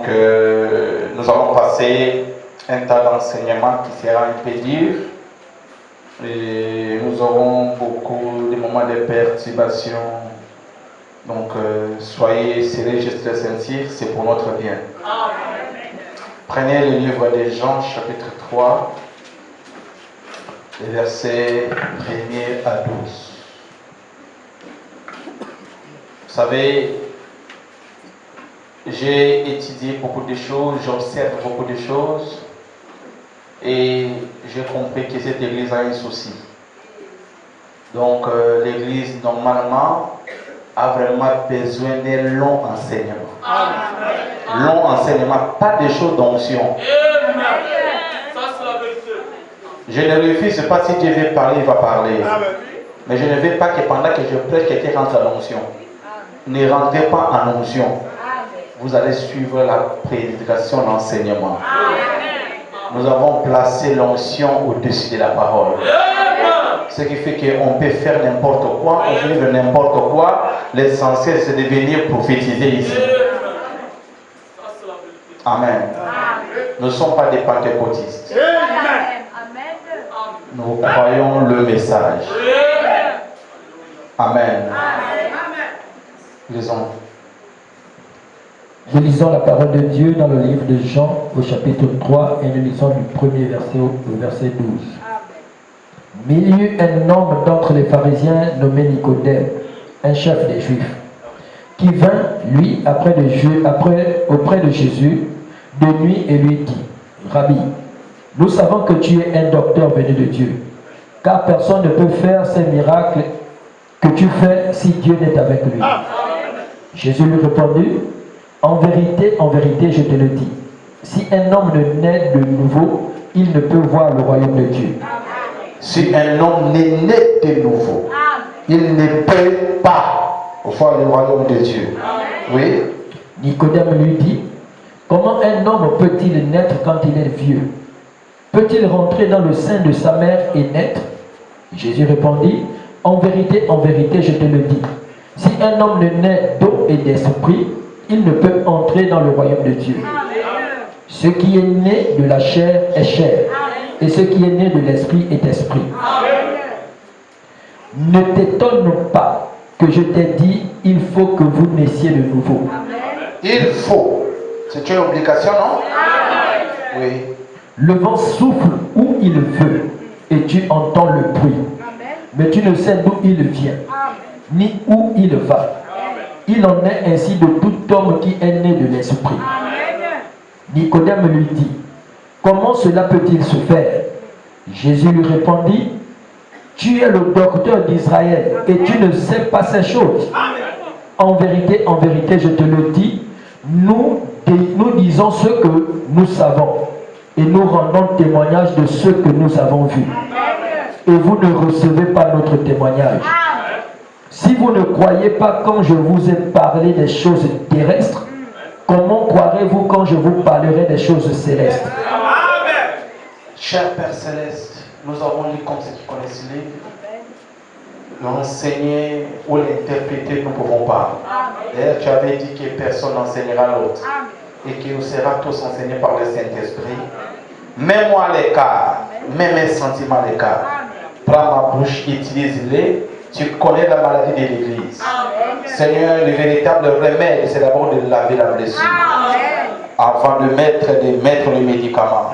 Donc, nous allons passer un temps d'enseignement qui sera un peu dur. Et nous aurons beaucoup de moments de perturbation. Donc, soyez sérieux, juste très sincères, c'est pour notre bien. Prenez le livre de Jean, chapitre 3, versets 1er à 12. Vous savez, j'ai étudié beaucoup de choses, j'observe beaucoup de choses. Et j'ai compris que cette église a un souci. Donc l'église normalement a vraiment besoin d'un long enseignement. Long enseignement, pas des choses d'onction. Je ne refuse pas, si Dieu veut parler, il va parler. Mais je ne veux pas que pendant que je prêche, quelqu'un rentre à l'onction. Ne rentrez pas en onction. Vous allez suivre la prédication, l'enseignement. Nous avons placé l'onction au-dessus de la parole. Ce qui fait qu'on peut faire n'importe quoi, on peut vivre n'importe quoi. L'essentiel, c'est de venir prophétiser ici. Amen. Nous ne sommes pas des pentecôtistes. Nous croyons le message. Amen. Lisons. Nous lisons la parole de Dieu dans le livre de Jean au chapitre 3 et nous lisons du premier verset au verset 12. Mais il y eut un homme d'entre les pharisiens nommé Nicodème, un chef des Juifs, qui vint, lui, auprès de Jésus de nuit et lui dit, Rabbi, nous savons que tu es un docteur venu de Dieu, car personne ne peut faire ces miracles que tu fais si Dieu n'est avec lui. Jésus lui répondit, en vérité, je te le dis, si un homme ne naît de nouveau, il ne peut voir le royaume de Dieu. Si un homme n'est né de nouveau, il ne peut pas voir le royaume de Dieu. Oui. Nicodème lui dit, comment un homme peut-il naître quand il est vieux? Peut-il rentrer dans le sein de sa mère et naître? Jésus répondit, en vérité, je te le dis, si un homme ne naît d'eau et d'esprit, il ne peut entrer dans le royaume de Dieu. Ce qui est né de la chair est chair, et ce qui est né de l'esprit est esprit. Ne t'étonne pas que je t'ai dit, il faut que vous naissiez de nouveau. Il faut. C'est une obligation, non? Oui. Le vent souffle où il veut, et tu entends le bruit, mais tu ne sais d'où il vient, ni où il va. Il en est ainsi de tout homme qui est né de l'esprit. Nicodème lui dit, comment cela peut-il se faire? Jésus lui répondit, tu es le docteur d'Israël et tu ne sais pas ces choses. En vérité, je te le dis, nous disons ce que nous savons et nous rendons témoignage de ce que nous avons vu. Et vous ne recevez pas notre témoignage. Si vous ne croyez pas quand je vous ai parlé des choses terrestres, comment croirez-vous quand je vous parlerai des choses célestes? Cher Père Céleste, nous avons lu comme ceux qui connaissent le livre. L'enseigner ou l'interpréter, nous ne pouvons pas. D'ailleurs, tu avais dit que personne n'enseignera l'autre. Et que nous serons tous enseignés par le Saint-Esprit. Mets-moi à l'écart, mets mes sentiments à l'écart. Prends ma bouche, utilise-les. Tu connais la maladie de l'Église. Seigneur, le véritable remède, c'est d'abord de laver la blessure. Avant de mettre le médicament.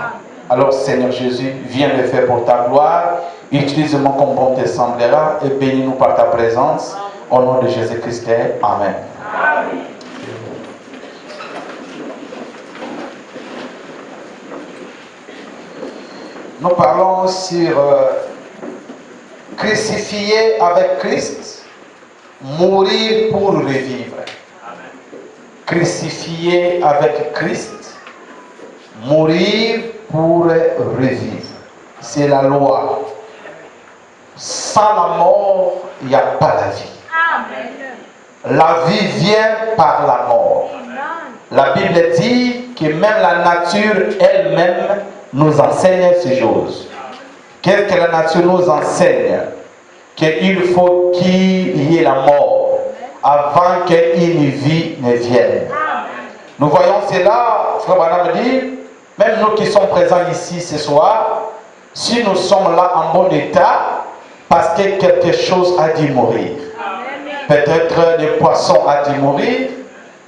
Alors, Seigneur Jésus, viens le faire pour ta gloire. Utilise-moi comme bon te semblera et bénis-nous par ta présence. Au nom de Jésus-Christ. Amen. Nous parlons sur crucifié avec Christ, mourir pour revivre. Crucifié avec Christ, mourir pour revivre. C'est la loi. Sans la mort, il n'y a pas la vie. La vie vient par la mort. La Bible dit que même la nature elle-même nous enseigne ces choses. Qu'est-ce que la nature nous enseigne? Qu'il faut qu'il y ait la mort avant qu'une vie ne vienne. Nous voyons cela, Frère Branham dit, même nous qui sommes présents ici ce soir, si nous sommes là en bon état, parce que quelque chose a dû mourir. Peut-être le poisson a dû mourir,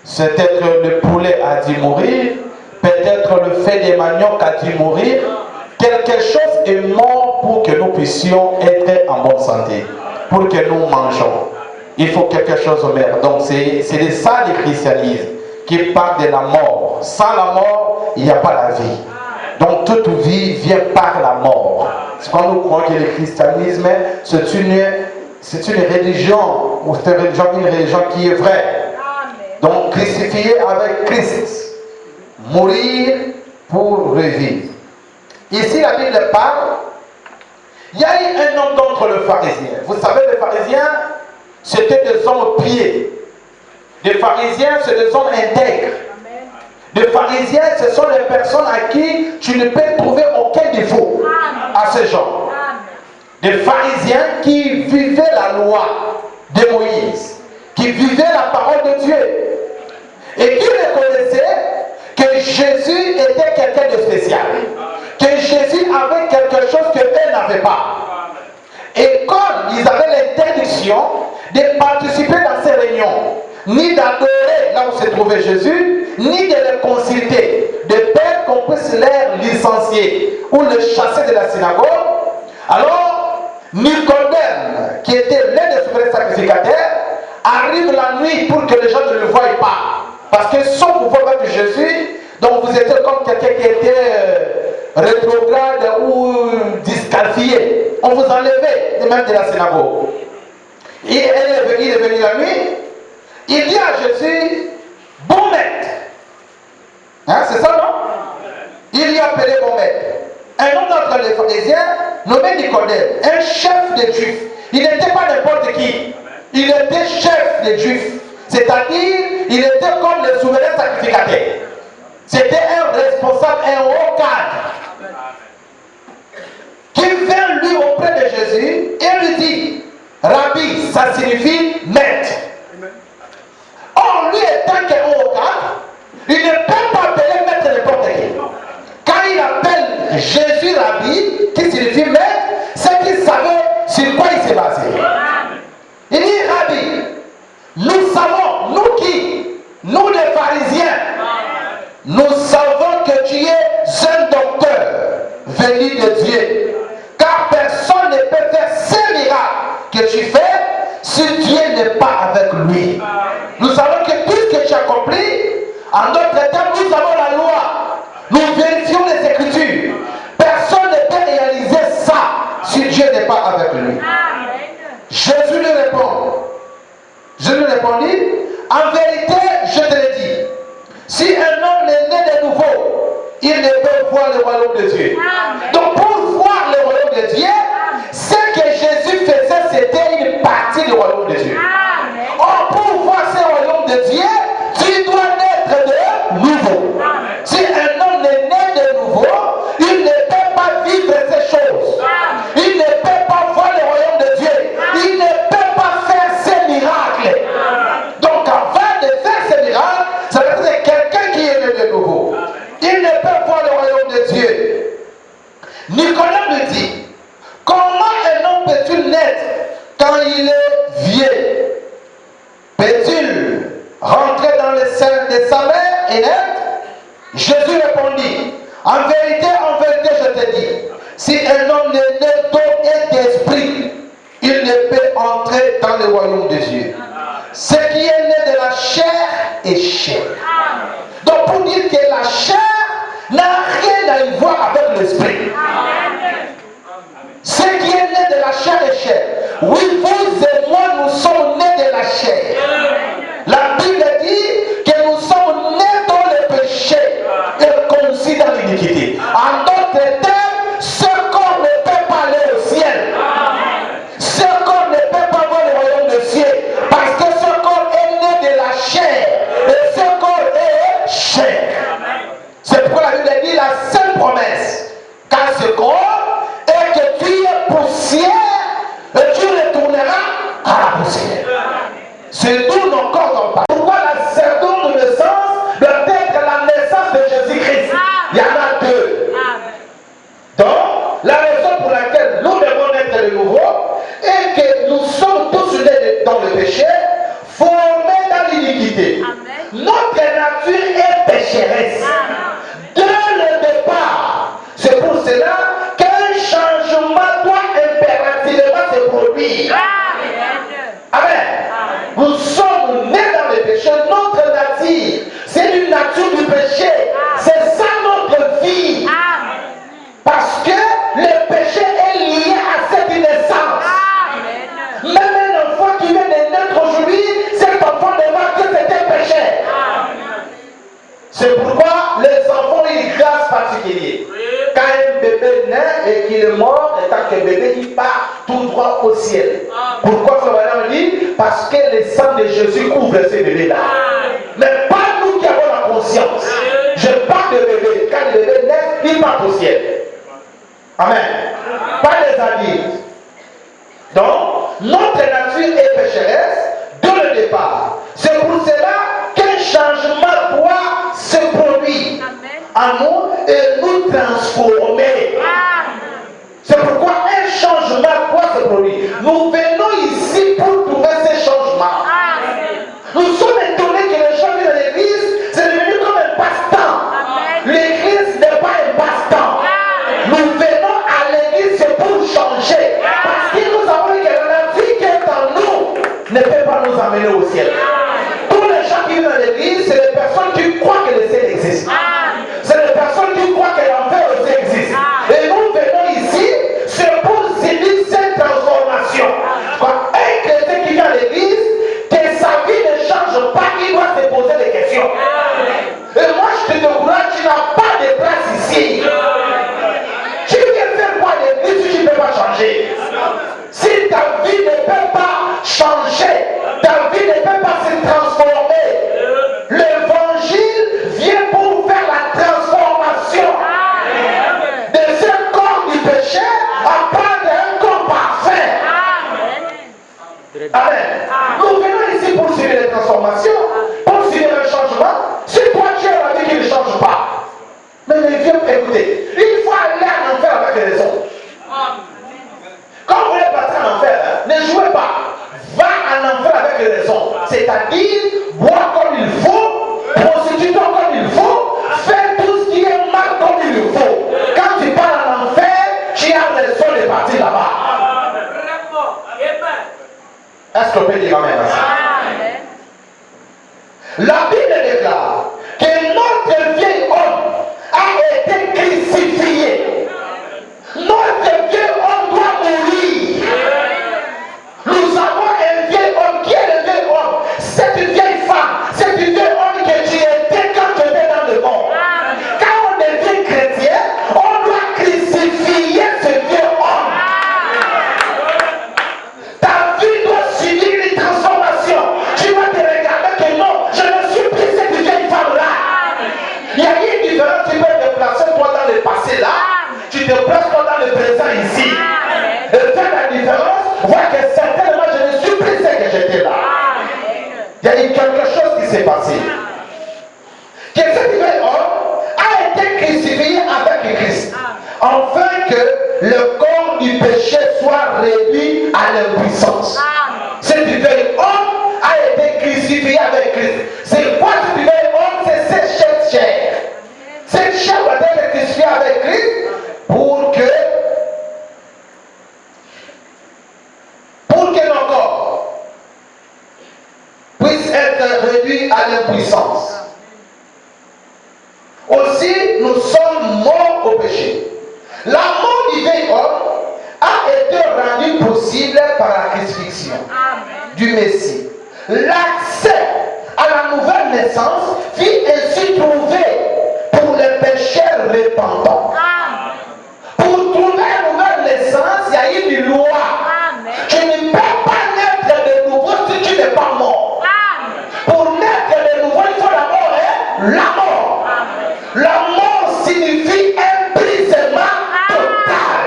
peut-être le poulet a dû mourir, peut-être le fait des maniocs a dû mourir. Quelque chose est mort pour que nous puissions être en bonne santé, pour que nous mangeons. Il faut quelque chose meurt. Donc c'est de ça le christianisme, qui parle de la mort. Sans la mort, il n'y a pas la vie. Donc toute vie vient par la mort. C'est quand nous croyons que le christianisme, c'est une religion, ou c'est une religion qui est vraie. Donc crucifié avec Christ, mourir pour revivre. Ici la Bible parle, il y a eu un homme d'entre les pharisiens. Vous savez, les pharisiens, c'était des hommes pieux. Les pharisiens, c'est des hommes intègres. Les pharisiens, ce sont les personnes à qui tu ne peux trouver aucun défaut à ces gens. Des pharisiens qui vivaient la loi de Moïse, qui vivaient la parole de Dieu et qui reconnaissaient que Jésus était quelqu'un de spécial, que Jésus avait quelque chose que eux n'avaient pas. Et comme ils avaient l'interdiction de participer dans ces réunions, ni d'adorer là où se trouvait Jésus, ni de les consulter, de peur qu'on puisse les licencier ou les chasser de la synagogue, alors Nicodème, qui était l'un des souverains sacrificateurs, arrive la nuit pour que les gens ne le voient pas. Parce que sans pouvoir de Jésus, donc vous étiez comme quelqu'un qui était rétrograde ou disqualifié. On vous enlevait même de la synagogue. Il est venu la nuit. Il dit à Jésus, bon maître. Hein, c'est ça, non? Il lui a appelé bon maître. Un homme d'entre les pharisiens, nommé Nicodème, un chef des Juifs. Il n'était pas n'importe qui. Il était chef des Juifs. C'est-à-dire, il était comme le souverain sacrificateur. C'était un responsable, un haut cadre. Qui vient lui auprès de Jésus et lui dit, Rabbi, ça signifie maître. Or, lui étant qu'un haut cadre, il ne peut pas appeler maître n'importe qui. Quand il appelle Jésus Rabbi, qui signifie maître, c'est qu'il savait sur quoi il s'est basé. Il dit, Rabbi, nous savons, nous qui, nous les pharisiens, nous savons que tu es un docteur venu de Dieu. Car personne ne peut faire ces miracles que tu fais si Dieu n'est pas avec lui. Nous savons que tout ce que tu as accompli, en d'autres termes, nous avons la loi. Nous vérifions les Écritures. Personne ne peut réaliser ça si Dieu n'est pas avec lui. Jésus lui répond. Je lui répondis, en vérité, je te le dis, si un homme est né de nouveau, il ne peut voir le royaume de Dieu. Donc pour voir le royaume de Dieu, ce que Jésus faisait, c'était une partie du royaume de Dieu. Or, pour voir ce royaume de Dieu, tu dois naître de nouveau. Si un homme est né de nouveau, il ne peut pas vivre ces choses. Il ne peut pas voir le royaume de Dieu. Il ne peut pas faire ces miracles. Donc avant de faire ces miracles, ça veut dire quelqu'un qui est né de nouveau. Il ne peut voir le royaume de Dieu. Nicolas me dit, comment un homme peut-il naître quand il est vieux? Peut-il rentrer dans le sein de sa mère et naître? Jésus répondit, en vérité, je te dis, si un homme est né d'eau et d'esprit, il ne peut entrer dans le royaume de Dieu. Ce qui est né de la chair est chair. Donc pour dire que la chair n'a rien à y voir avec l'esprit. Ce qui est né de la chair est chair. Oui, vous et moi, nous sommes nés de la chair. La Bible dit que nous sommes nés dans le péché et conçus dans l'iniquité. En d'autres termes, ce corps ne peut pas aller au ciel. Ce corps ne peut pas voir le royaume de Dieu. Parce que ce corps est né de la chair. Et ce corps est chair. C'est pourquoi la Bible dit la seule promesse. Car ce corps est que tu es poussière et tu retourneras à la poussière. C'est d'où nos droit au ciel. Pourquoi ce madame dit? Parce que le sang de Jésus couvre ces bébés-là. Mais pas nous qui avons la conscience. Je parle de bébés. Quand les bébés naissent, ils partent au ciel. Amen. Pas les adultes. Donc, notre nature est pécheresse dès le départ. C'est pour cela qu'un changement doit se produire en nous et nous transformer. C'est pourquoi un changement doit se produire. Nous venons ici pour trouver ce changement. Nous sommes étonnés que les gens viennent à l'église, c'est devenu comme un passe-temps. L'église n'est pas un passe-temps. Nous venons à l'église, c'est pour changer. Parce que nous avons dit que la vie qui est en nous ne peut pas nous amener au ciel. Tous les gens qui viennent à l'église, c'est les personnes qui croient que le ciel existe. C'est les personnes qui croient que l'enfer aussi existe. Et nous venons ici, c'est pour subir cette transformation. Quand un chrétien qui vient à l'église, que sa vie ne change pas, il doit se poser des questions. Et moi je te décourage, tu n'as pas de place ici. Tu viens faire quoi à l'église si tu ne peux pas changer? Si ta vie ne peut pas changer, ta vie ne peut pas se transformer, l'évangile vient pour faire la transformation de ce corps du péché à prendre un corps parfait. Amen. Nous venons ici pour subir les transformations, pour subir le changement. Si toi tu as la vie qui ne change pas, mais les vieux, écoutez, il faut aller en enfer avec les autres. Quand vous voulez partir en enfer, ne jouez pas. Va en enfer avec les raisons. C'est-à-dire, bois comme il faut, prostitue-toi comme il faut, fais tout ce qui est mal comme il faut. Quand tu pars en enfer, tu as raison de partir là-bas. Est-ce qu'on peut dire amen à ça? La Bible déclare que notre vieil homme a été crucifié. Notre vieil homme doit mourir. Nous avons un vieil homme. Qui est le vieil homme? Cette vieille femme, cette vieil homme que tu étais quand tu étais dans le monde. Quand on devient chrétien, on doit crucifier ce vieux homme. Ta vie doit subir une transformation. Tu vas te regarder que non, je ne suis plus cette vieille femme-là. Il y a une différence, tu peux te placer toi dans le passé là, tu te places toi dans le présent ici. Et faire la différence, voir que certainement je ne suis plus ce que j'étais là. Il y a eu quelque chose qui s'est passé. Que cet vieil homme a été crucifié avec Christ, afin que le corps du péché soit réduit à l'impuissance. Cet vieil homme a été crucifié avec Christ. C'est quoi ce vieil homme? C'est cette chair. Cette chair doit être crucifiée avec Christ pour que nos corps puissent être réduits à l'impuissance. Aussi, nous sommes morts au péché. La mort du vieil homme a été rendue possible par la crucifixion du Messie. L'accès à la nouvelle naissance fut ainsi trouvé pour les pécheurs repentants. Pour trouver une nouvelle naissance, il y a eu une loi. Tu ne peux pas naître de nouveau si tu n'es pas mort. Pour naître de nouveau, il faut d'abord la mort. La mort signifie un brisement total.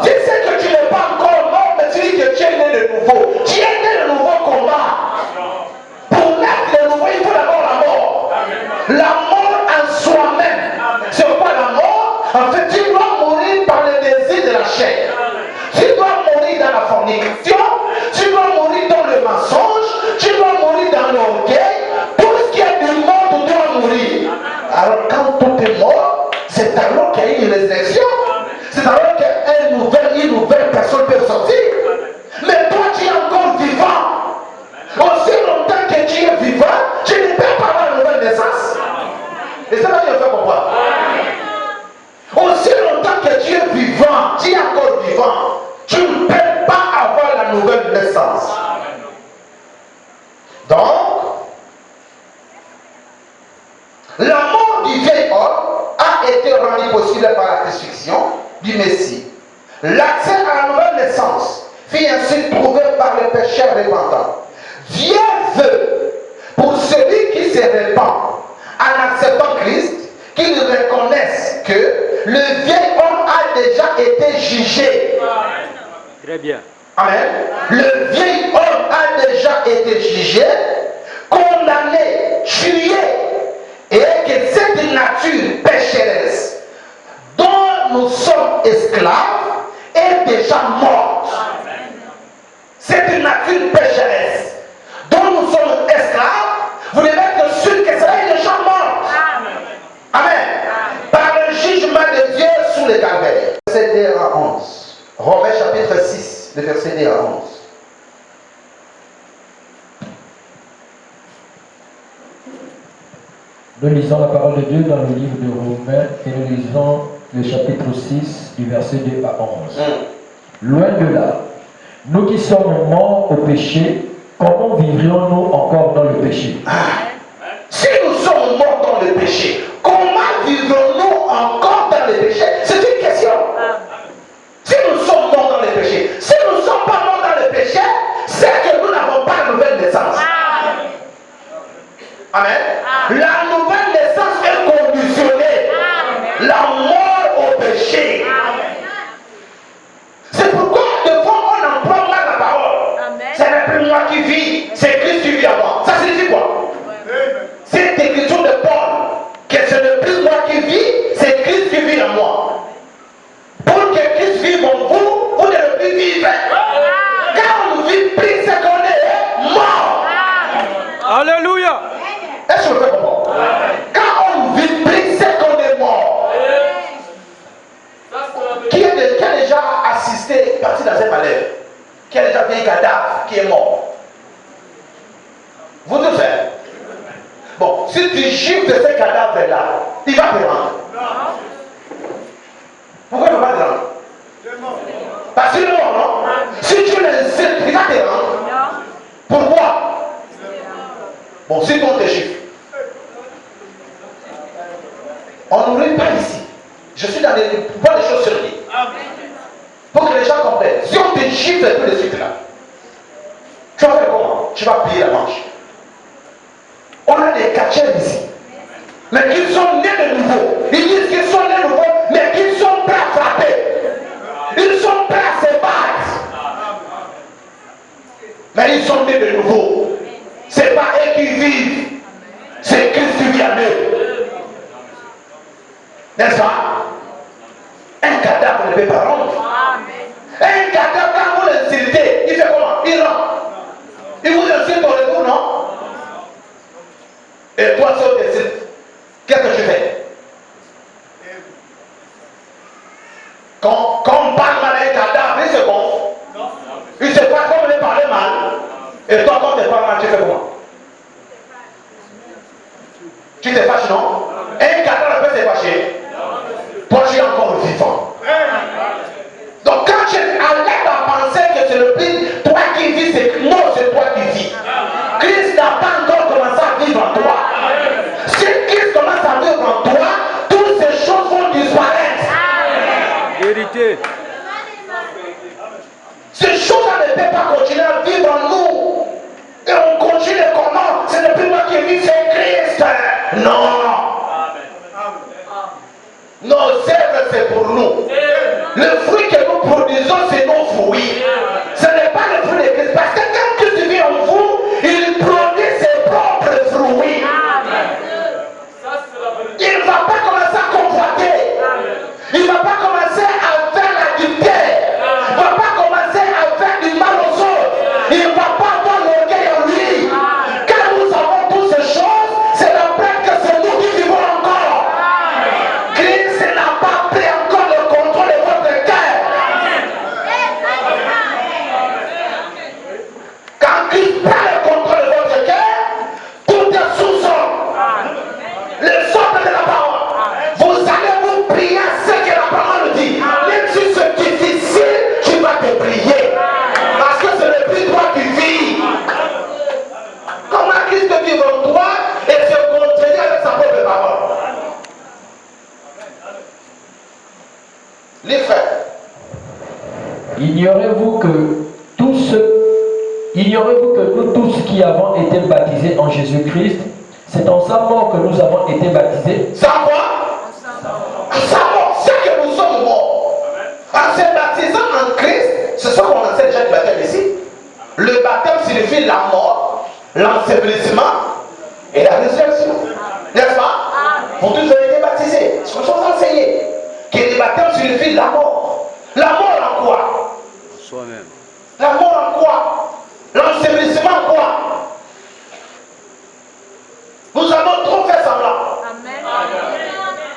Tu sais que tu n'es pas encore mort, mais tu dis que tu es né de nouveau. Tu es né de nouveau comment? Pour naître de nouveau, il faut d'abord la mort. La mort en soi-même. C'est quoi la mort? En fait, tu dois mourir par le désir de la chair. Tu dois mourir dans la fornication. Tu dois mourir dans le mensonge. Tu dois mourir dans l'orgueil. Tout ce qui est du monde doit mourir. Alors quand tout est mort, c'est alors qu'il y a une résurrection. C'est alors qu'une nouvelle personne peut sortir. Mais toi, tu es encore vivant. Aussi longtemps que tu es vivant, tu ne peux pas avoir une nouvelle naissance. Et ça va bien faire comprendre. Aussi longtemps que tu es vivant, tu es encore vivant, tu ne peux pas avoir la nouvelle naissance. Donc, la mort du vieil homme a été rendue possible par la crucifixion du Messie. L'accès à la nouvelle naissance fut ainsi trouvé par les pécheurs répandants. Dieu veut, pour celui qui se répand en acceptant Christ, qu'il reconnaisse que le vieil homme a déjà été jugé. Très bien. Amen. Le vieil homme a déjà été jugé, condamné, tué, et que cette nature pécheresse dont nous sommes esclaves est déjà morte. Cette nature pécheresse dont nous sommes esclaves, vous devez être sûr que cela est déjà morte. Amen. Par le jugement de Dieu sous le calvaire. Verset 2 à 11. Romains chapitre 6, le verset 2 à 11. Nous lisons la parole de Dieu dans le livre de Romains et nous lisons le chapitre 6 du verset 2 à 11. Loin de là, nous qui sommes morts au péché, comment vivrions-nous encore dans le péché? Si nous sommes morts dans le péché, comment vivrons-nous encore dans le péché? C'est une question. Si nous sommes morts dans le péché, si nous ne sommes pas morts dans le péché, c'est que nous n'avons pas de nouvelle naissance. Amen. La nouvelle naissance est conditionnée. La mort au péché. C'est pourquoi de fois on emploie mal la parole. Ce n'est plus moi qui vis, c'est Christ qui vit en moi. Ça signifie quoi? Cette écriture de Paul, que ce n'est plus moi qui vis, c'est Christ qui vit en moi. Pour que Christ vive en vous, vous devez plus vivre. Quand on ne vit plus, c'est qu'on est mort. Alléluia. Est-ce que vous faites comprendre? Quand on ne vit plus, c'est qu'on est mort. Qui a déjà assisté, parti dans un palais? Qui a déjà vu un cadavre qui est mort? Vous deux frères. Bon, si tu chiffres de ce cadavre-là, il va te rendre. Pourquoi il ne va pas te rendre? Parce qu'il est mort, non? Si tu l'insultes, il va te rendre. Pourquoi? Bon, si on te chiffre, on n'oublie pas ici. Je suis dans les choses sur lui. Pour que les gens comprennent. Si on te chiffre tout de suite là, tu vas faire comment? Tu vas plier la manche. On a des catcheurs ici. Mais qu'ils sont nés de nouveau. Ils disent qu'ils sont nés de nouveau, mais qu'ils sont prêts à frapper. Ils sont prêts à se battre. Mais ils sont nés de nouveau. C'est pas eux qui vivent. C'est Christ qui vit en eux. N'est-ce pas? Un cadavre ne peut pas rendre. Un cadavre, quand vous l'insultez, il fait comment? Il rend. Il vous insulte au retour, non? Et toi, si on t'insulte, qu'est-ce que tu fais? Quand on parle mal à un cadavre, il se gonfle. Il ne sait pas comment il parler mal. Et toi, quand tu parles mal, tu fais comment? Tu te fâches, non? Un cadavre peut se fâcher. Toi, tu es encore vivant. Donc, quand tu es à l'aide à penser que c'est le plus toi qui vis, c'est non, c'est toi qui vis. Christ n'a pas encore commencé à vivre en toi. Si Christ commence à vivre en toi, toutes ces choses vont disparaître. Vérité. Ces choses-là ne peuvent pas continuer à vivre en nous. Et on continue comment? Ce n'est plus moi qui vis, c'est Christ. Non. Nos œuvres, c'est pour nous. Le fruit que nous produisons, c'est nos fruits. Ce n'est pas le fruit de Christ. Parce que quand Christ vit en vous, il produit ses propres fruits. Il ne va pas commencer à convoiter. Il ne va pas commencer à faire l'adultère. Il ne va pas commencer à faire du mal aux autres. Il ne va pas avoir l'orgueil en lui. Quand nous avons toutes ces choses, c'est la preuve que c'est nous qui vivons encore. Christ n'a pas pris encore le contrôle de votre cœur. Ignorez-vous que nous tous qui avons été baptisés en Jésus-Christ, c'est en sa mort que nous avons été baptisés. Sans quoi? En sa mort, c'est que nous sommes morts. En se baptisant en Christ, c'est ce qu'on enseigne déjà du baptême ici. Le baptême signifie la mort, l'ensevelissement et la résurrection. N'est-ce pas? Pour tous vous avez été baptisés. Ce qu'on s'est enseigné. Que le baptême signifie la mort. La mort en quoi? Soi-même. La mort en quoi? L'ensevelissement en quoi? Nous avons trop fait semblant. Amen.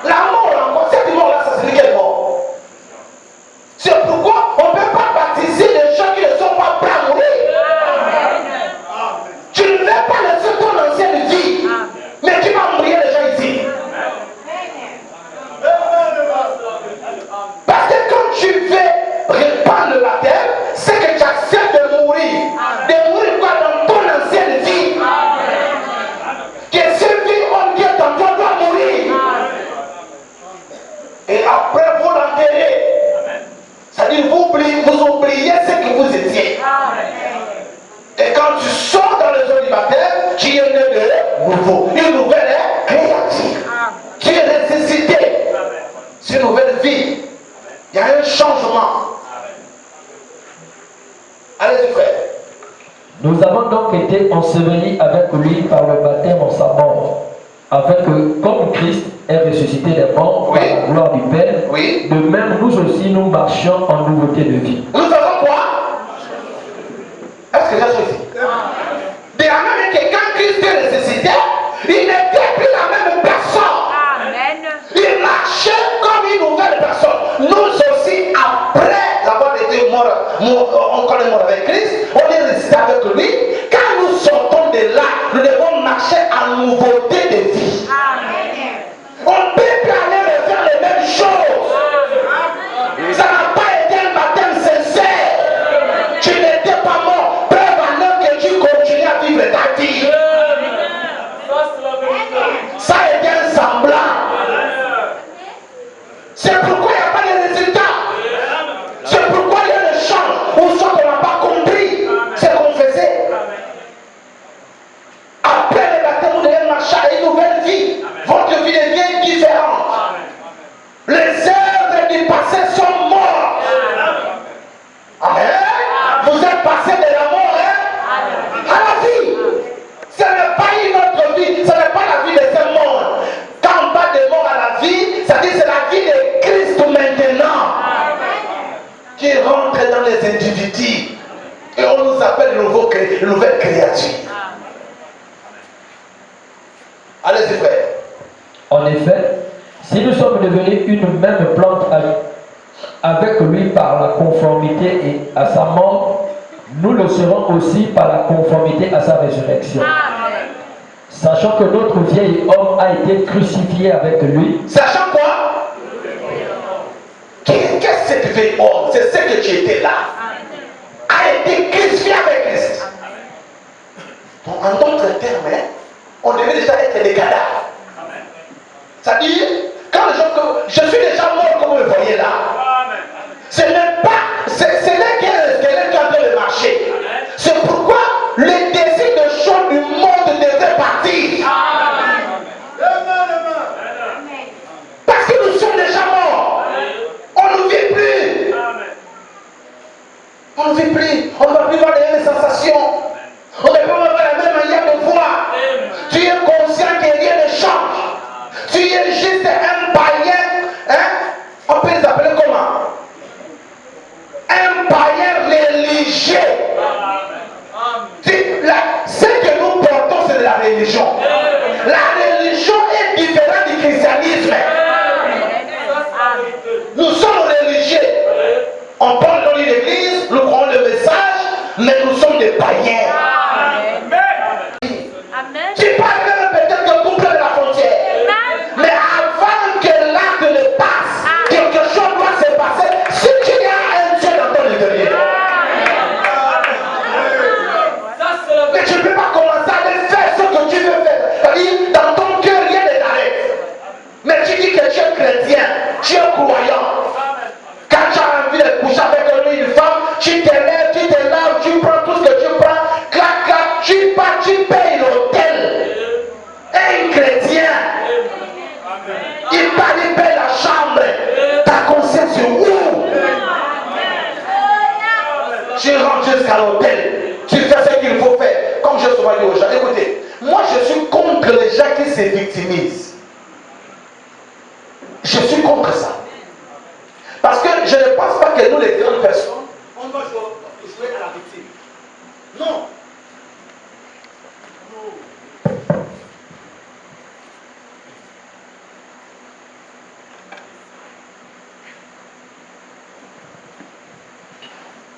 La mort en quoi? Cette mort-là, ça signifie quelle mort? C'est pourquoi on ne peut pas baptiser les gens qui ne sont pas prêts à mourir. Tu ne veux pas laisser ton ancienne vie, mais tu vas mourir les gens ici. Parce que quand tu veux répandre le baptême, c'est que tu acceptes de mourir. De mourir quoi? Dans ton ancienne vie. Que cette vie en Dieu dans toi doit mourir. Et après vous l'enterrez. C'est-à-dire vous oubliez ce que vous étiez. Et quand tu sors dans le zone du baptême, tu es né de nouveau. Une nouvelle créature. Tu es ressuscité. C'est une nouvelle vie. Il y a un changement. Allez-y, frère. Nous avons donc été ensevelis avec lui par le baptême en sa mort, afin que, comme Christ est ressuscité des morts par la gloire du Père, de même nous aussi nous marchions en nouveauté de vie. Nous faisons quoi? Est-ce que j'ai choisi? De la même manière que quand Christ est ressuscité, il n'était plus la même personne. Amen. Il marchait comme une nouvelle personne. Nous aussi, après avoir été mort, on connaît mort avec Christ, on est ressuscité avec lui. Quand nous sortons de là, nous devons marcher en nouveauté de vie. Amen. On ne peut plus aller refaire les mêmes choses. Ça n'a pas été un baptême sincère. Tu n'étais pas mort. Preuve en œuvre que tu continues à vivre ta vie. Ça a été un semblant. C'est pourquoi il n'y a pas de résultat. C'est pourquoi il y a des changes où soit qu'on n'a pas compris ce qu'on faisait. Après le baptême, vous devez marcher à une nouvelle vie. Votre vie devient différente. Les œuvres du passé sont mortes. Amen. Vous êtes passé de la mort à la vie. Ce n'est pas une autre vie. Ce n'est pas la vie de ce monde. Quand on parle de mort à la vie, ça dit c'est la vie de Christ maintenant. Qui rentre dans les individus. Et on nous appelle une nouvelle créature. Allez-y, frère. En effet, si nous sommes devenus une même plante avec lui par la conformité et à sa mort, nous le serons aussi par la conformité à sa résurrection. Amen. Sachant que notre vieil homme a été crucifié avec lui. Sachant quoi? Qu'est-ce que cette vieille homme? C'est ce que tu étais là. A été crucifié avec Christ. Donc, en d'autres termes, on devait déjà être des cadavres. C'est-à-dire, quand les gens, je suis déjà mort comme vous le voyez là. Ce n'est pas, ce n'est qu'un squelette qui est en train de marcher. C'est pourquoi le désir de choses du monde devait partir. Parce que nous sommes déjà morts. On ne vit plus. On ne vit plus. On ne va plus voir les mêmes sensations. On ne peut pas avoir la même manière de voir. Tu es conscient que rien ne change. Tu es juste un païen. Hein? On peut les appeler comment? Un païen religieux. Ce que nous portons, c'est de la religion. La religion est différente du christianisme. Nous sommes religieux. On parle dans l'église, nous prenons le message, mais nous sommes des païens. Amen. Tu parles même peut-être que couple de la frontière. Mais avant que l'acte ne passe, quelque chose doit se passer. Si tu as un Dieu dans ton intérieur. Mais tu ne peux pas commencer à aller faire ce que tu veux faire. C'est-à-dire, dans ton cœur, rien n'est d'arrêt. Mais tu dis que tu es chrétien, tu es croyant. Quand tu as envie de coucher avec une femme, tu rentres jusqu'à l'hôtel, tu fais ce qu'il faut faire. Comme je souvent dit aux gens, écoutez, moi je suis contre les gens qui se victimisent. Je suis contre ça. Parce que je ne pense pas que nous les grandes personnes, on doit jouer à la victime. Non.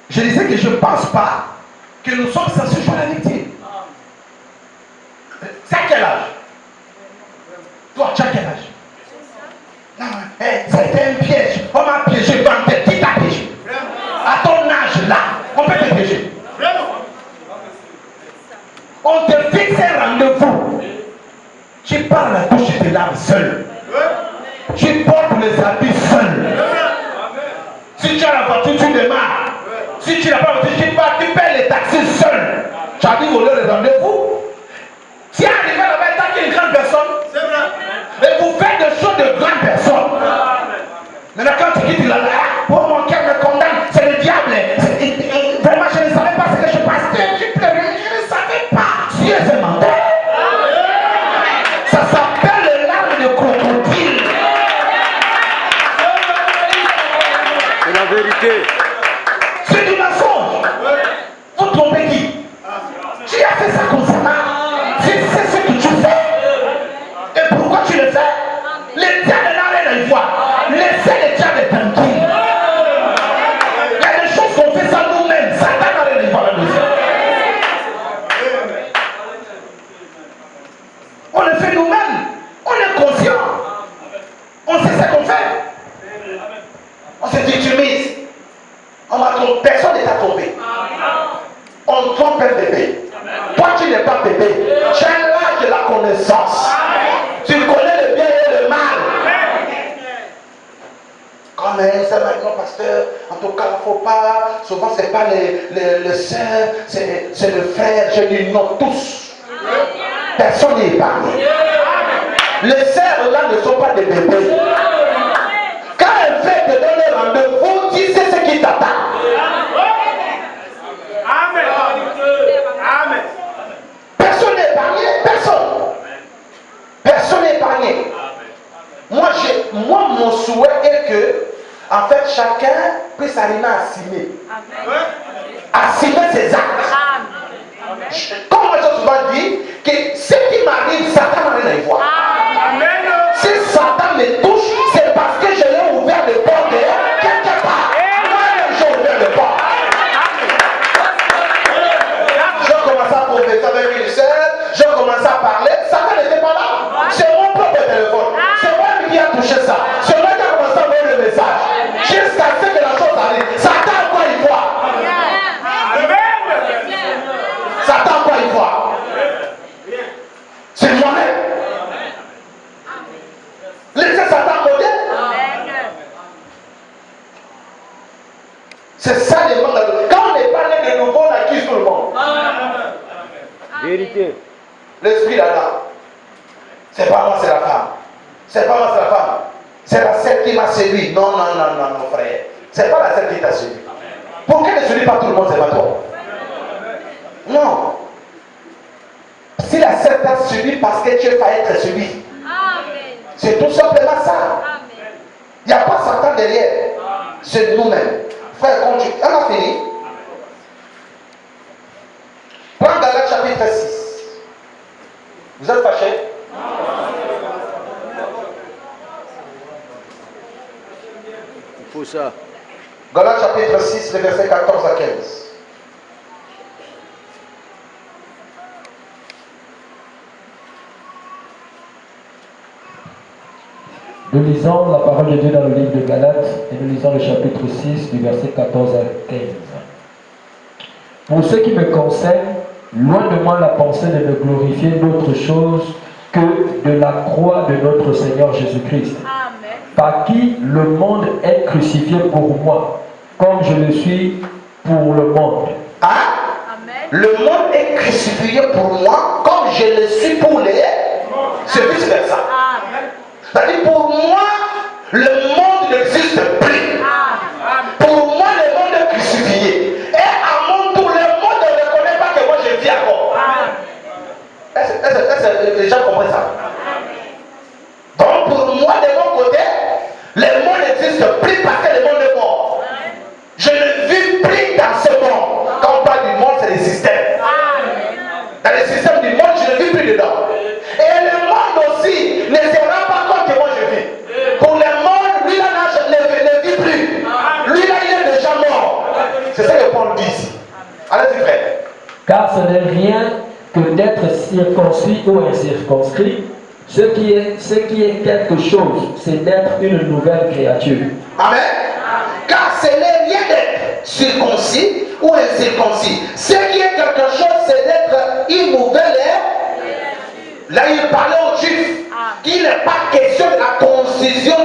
Je disais que je ne pense pas que nous sommes censés jouer à la victime. C'est à quel âge? Toi, tu as quel âge? Non, ça a été un piège. On m'a piégé dans tes qui t'a piégé. À ton âge là, on peut te piéger. On te fixe un rendez-vous. Tu parles la bouche et tes larmes seul. Tu portes les habits seul. Si tu as la voiture, tu démarres. Si tu n'as pas la voiture, tu payes les taxis seul. Tu as dit voler les rendez-vous. Si arrivé là-bas, tu es une grande personne. C'est vrai. Mais vous faites des choses de grandes personnes. Maintenant, quand tu quittes là, oh mon cœur me condamne, c'est le diable. Vraiment, je ne savais pas ce que je passais. Tu pleurais, je ne savais pas. Dieu s'est mandé. Ça s'appelle les larmes de crocodile. C'est la vérité. C'est du mensonge. Vous trompez qui? Tu as fait ça constamment. Tu sais ce que tu fais. Et pourquoi tu le fais? Les diables n'ont rien à y voir. Laissez les diables tranquilles. Il y a des choses qu'on fait sans nous-mêmes. Satan n'a rien à y voir là-dessus. On le fait nous-mêmes. On est conscient. On sait ce qu'on fait. On se victimise. On m'a trompé. Personne n'est à tromper. On trompe un bébé. Toi, tu n'es pas bébé. Tu as l'âge de la connaissance. Tu connais le bien et le mal. Comme c'est maintenant, pasteur, en tout cas, il ne faut pas. Souvent, ce n'est pas le sœur, c'est le frère. Je dis non, tous. Personne n'est épargné. Les sœurs là ne sont pas des bébés. Quand elle fait te donner rendez-vous, tu sais ce qui t'attend. Amen. Amen. Personne n'est épargné. Personne. Personne n'est épargné. Moi, mon souhait est que, en fait, chacun puisse arriver à assumer. Assumer ses actes. Comme moi j'ai souvent dit, que ce qui m'arrive, Satan n'a rien à y voir. Si Satan me touche, c'est parce que je l'ai ouvert le port dehors quelque part. Moi, j'ai ouvert le port. Je commence à prophétiser avec une sœur, je commence à parler, Satan n'était pas là. C'est mon propre téléphone. C'est moi qui a touché ça. C'est moi qui a commencé à envoyer le message. Jusqu'à ce que la chose arrive. Satan, quoi il voit? Satan, quoi il voit? C'est moi-même. Laissez Satan côté. C'est ça les mondes. Quand on est pas né de nouveau, on acquise tout le monde. Vérité. L'esprit là-dedans. C'est pas moi, c'est la femme. C'est pas moi, c'est la femme. C'est la sœur qui m'a séduit. Non, non, non, non, non, frère. C'est pas la sœur qui t'a séduit. Pourquoi ne séduit pas tout le monde, c'est pas toi? Non. Si la sœur t'a séduit parce que tu vas être séduit. C'est tout simplement ça. Il n'y a pas Satan derrière. C'est nous-mêmes. Frère, continue. On a fini. Prends Galates chapitre 6. Vous êtes fâchés? Il faut ça. Galates chapitre 6, les versets 14 à 15. Nous lisons la parole de Dieu dans le livre de Galates et nous lisons le chapitre 6 du verset 14 à 15. Pour ce qui me concerne, loin de moi la pensée de ne glorifier d'autre chose que de la croix de notre Seigneur Jésus-Christ, par qui le monde est crucifié pour moi, comme je le suis pour le monde. Hein? Le monde est crucifié pour moi, comme je le suis pour les. C'est vice-versa. C'est-à-dire pour moi, le monde n'existe plus. Pour moi, le monde est crucifié. Et à ce que Paul dit ici. Allez-y, frère. Car ce n'est rien que d'être circoncis ou incirconscrit. Ce qui est quelque chose, c'est d'être une nouvelle créature. Amen. Car ce n'est rien d'être circoncis ou incirconcis. Ce qui est quelque chose, c'est d'être une nouvelle. Là, il parlait aux Juifs qu'il n'est pas question de la concision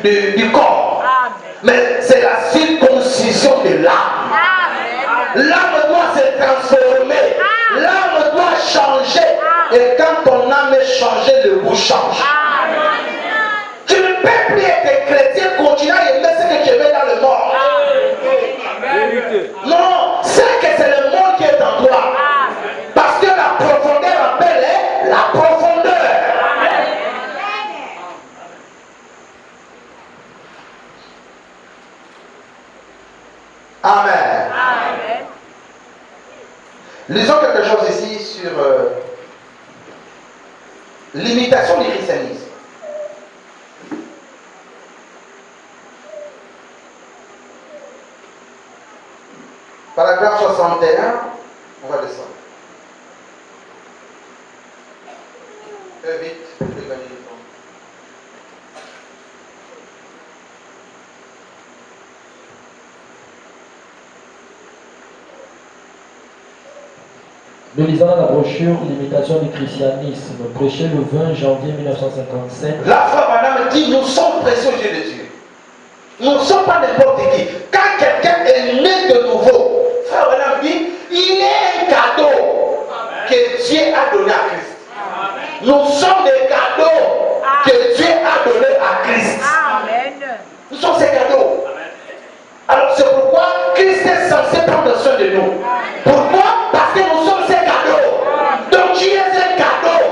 du corps, mais c'est la circoncision de l'âme. L'âme doit se transformer, l'âme doit changer. Et quand ton âme est changée, le goût change. Tu ne peux plus être chrétien, continuer à aimer ce que tu aimais dans le monde. Non, c'est que c'est le monde qui est en toi. Parce que la profondeur appelle la profondeur. Amen. Amen. Lisons quelque chose ici sur l'imitation du christianisme. Paragraphe 61, on va descendre. Vite, je vais gagner du temps. Nous lisons la brochure L'imitation du christianisme, prêché le 20 janvier 1957. La femme madame dit, nous sommes précieux aux yeux de Dieu. Nous ne sommes pas n'importe qui. Quand quelqu'un est né de nouveau, frère madame dit, il est un cadeau que Dieu a donné à Christ. Nous sommes des cadeaux que Dieu a donné à Christ. Nous sommes ces cadeaux. Alors c'est pourquoi Christ est censé prendre soin de nous. Pourquoi? Parce que nous sommes ses cadeaux. Donc tu es un cadeau